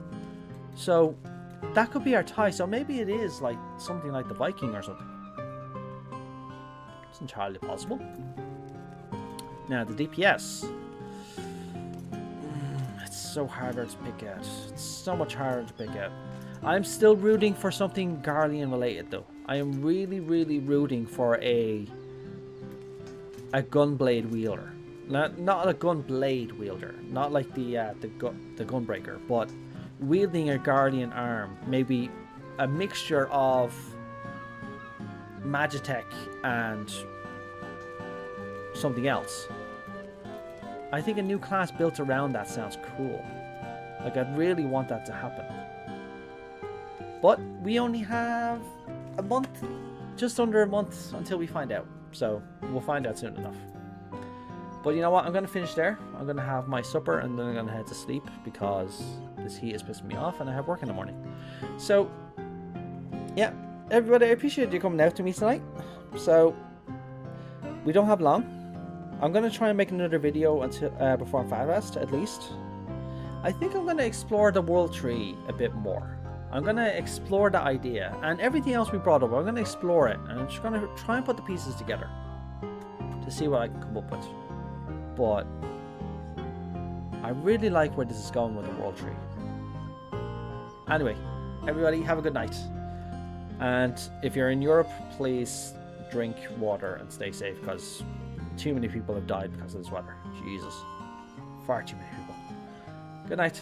So... that could be our tie, so maybe it is like something like the Viking or something. It's entirely possible. Now, the DPS. It's so harder to pick out. It's so much harder to pick out. I'm still rooting for something Garlean related, though. I am really, really rooting for a gunblade wielder. Not a gunblade wielder. Not like the gunbreaker, but wielding a guardian arm, maybe a mixture of Magitech and something else. I think a new class built around that sounds cool. Like, I'd really want that to happen. But we only have a month, just under a month until we find out. So we'll find out soon enough. But you know what? I'm going to finish there. I'm going to have my supper and then I'm going to head to sleep because this heat is pissing me off and I have work in the morning. So, yeah. Everybody, I appreciate you coming out to me tonight. So, we don't have long. I'm going to try and make another video until before FFXIV at least. I think I'm going to explore the world tree a bit more. I'm going to explore the idea. And everything else we brought up, I'm going to explore it. And I'm just going to try and put the pieces together to see what I can come up with. But I really like where this is going with the world tree. Anyway, everybody have a good night. And if you're in Europe, please drink water and stay safe because too many people have died because of this weather. Jesus. Far too many people. Good night.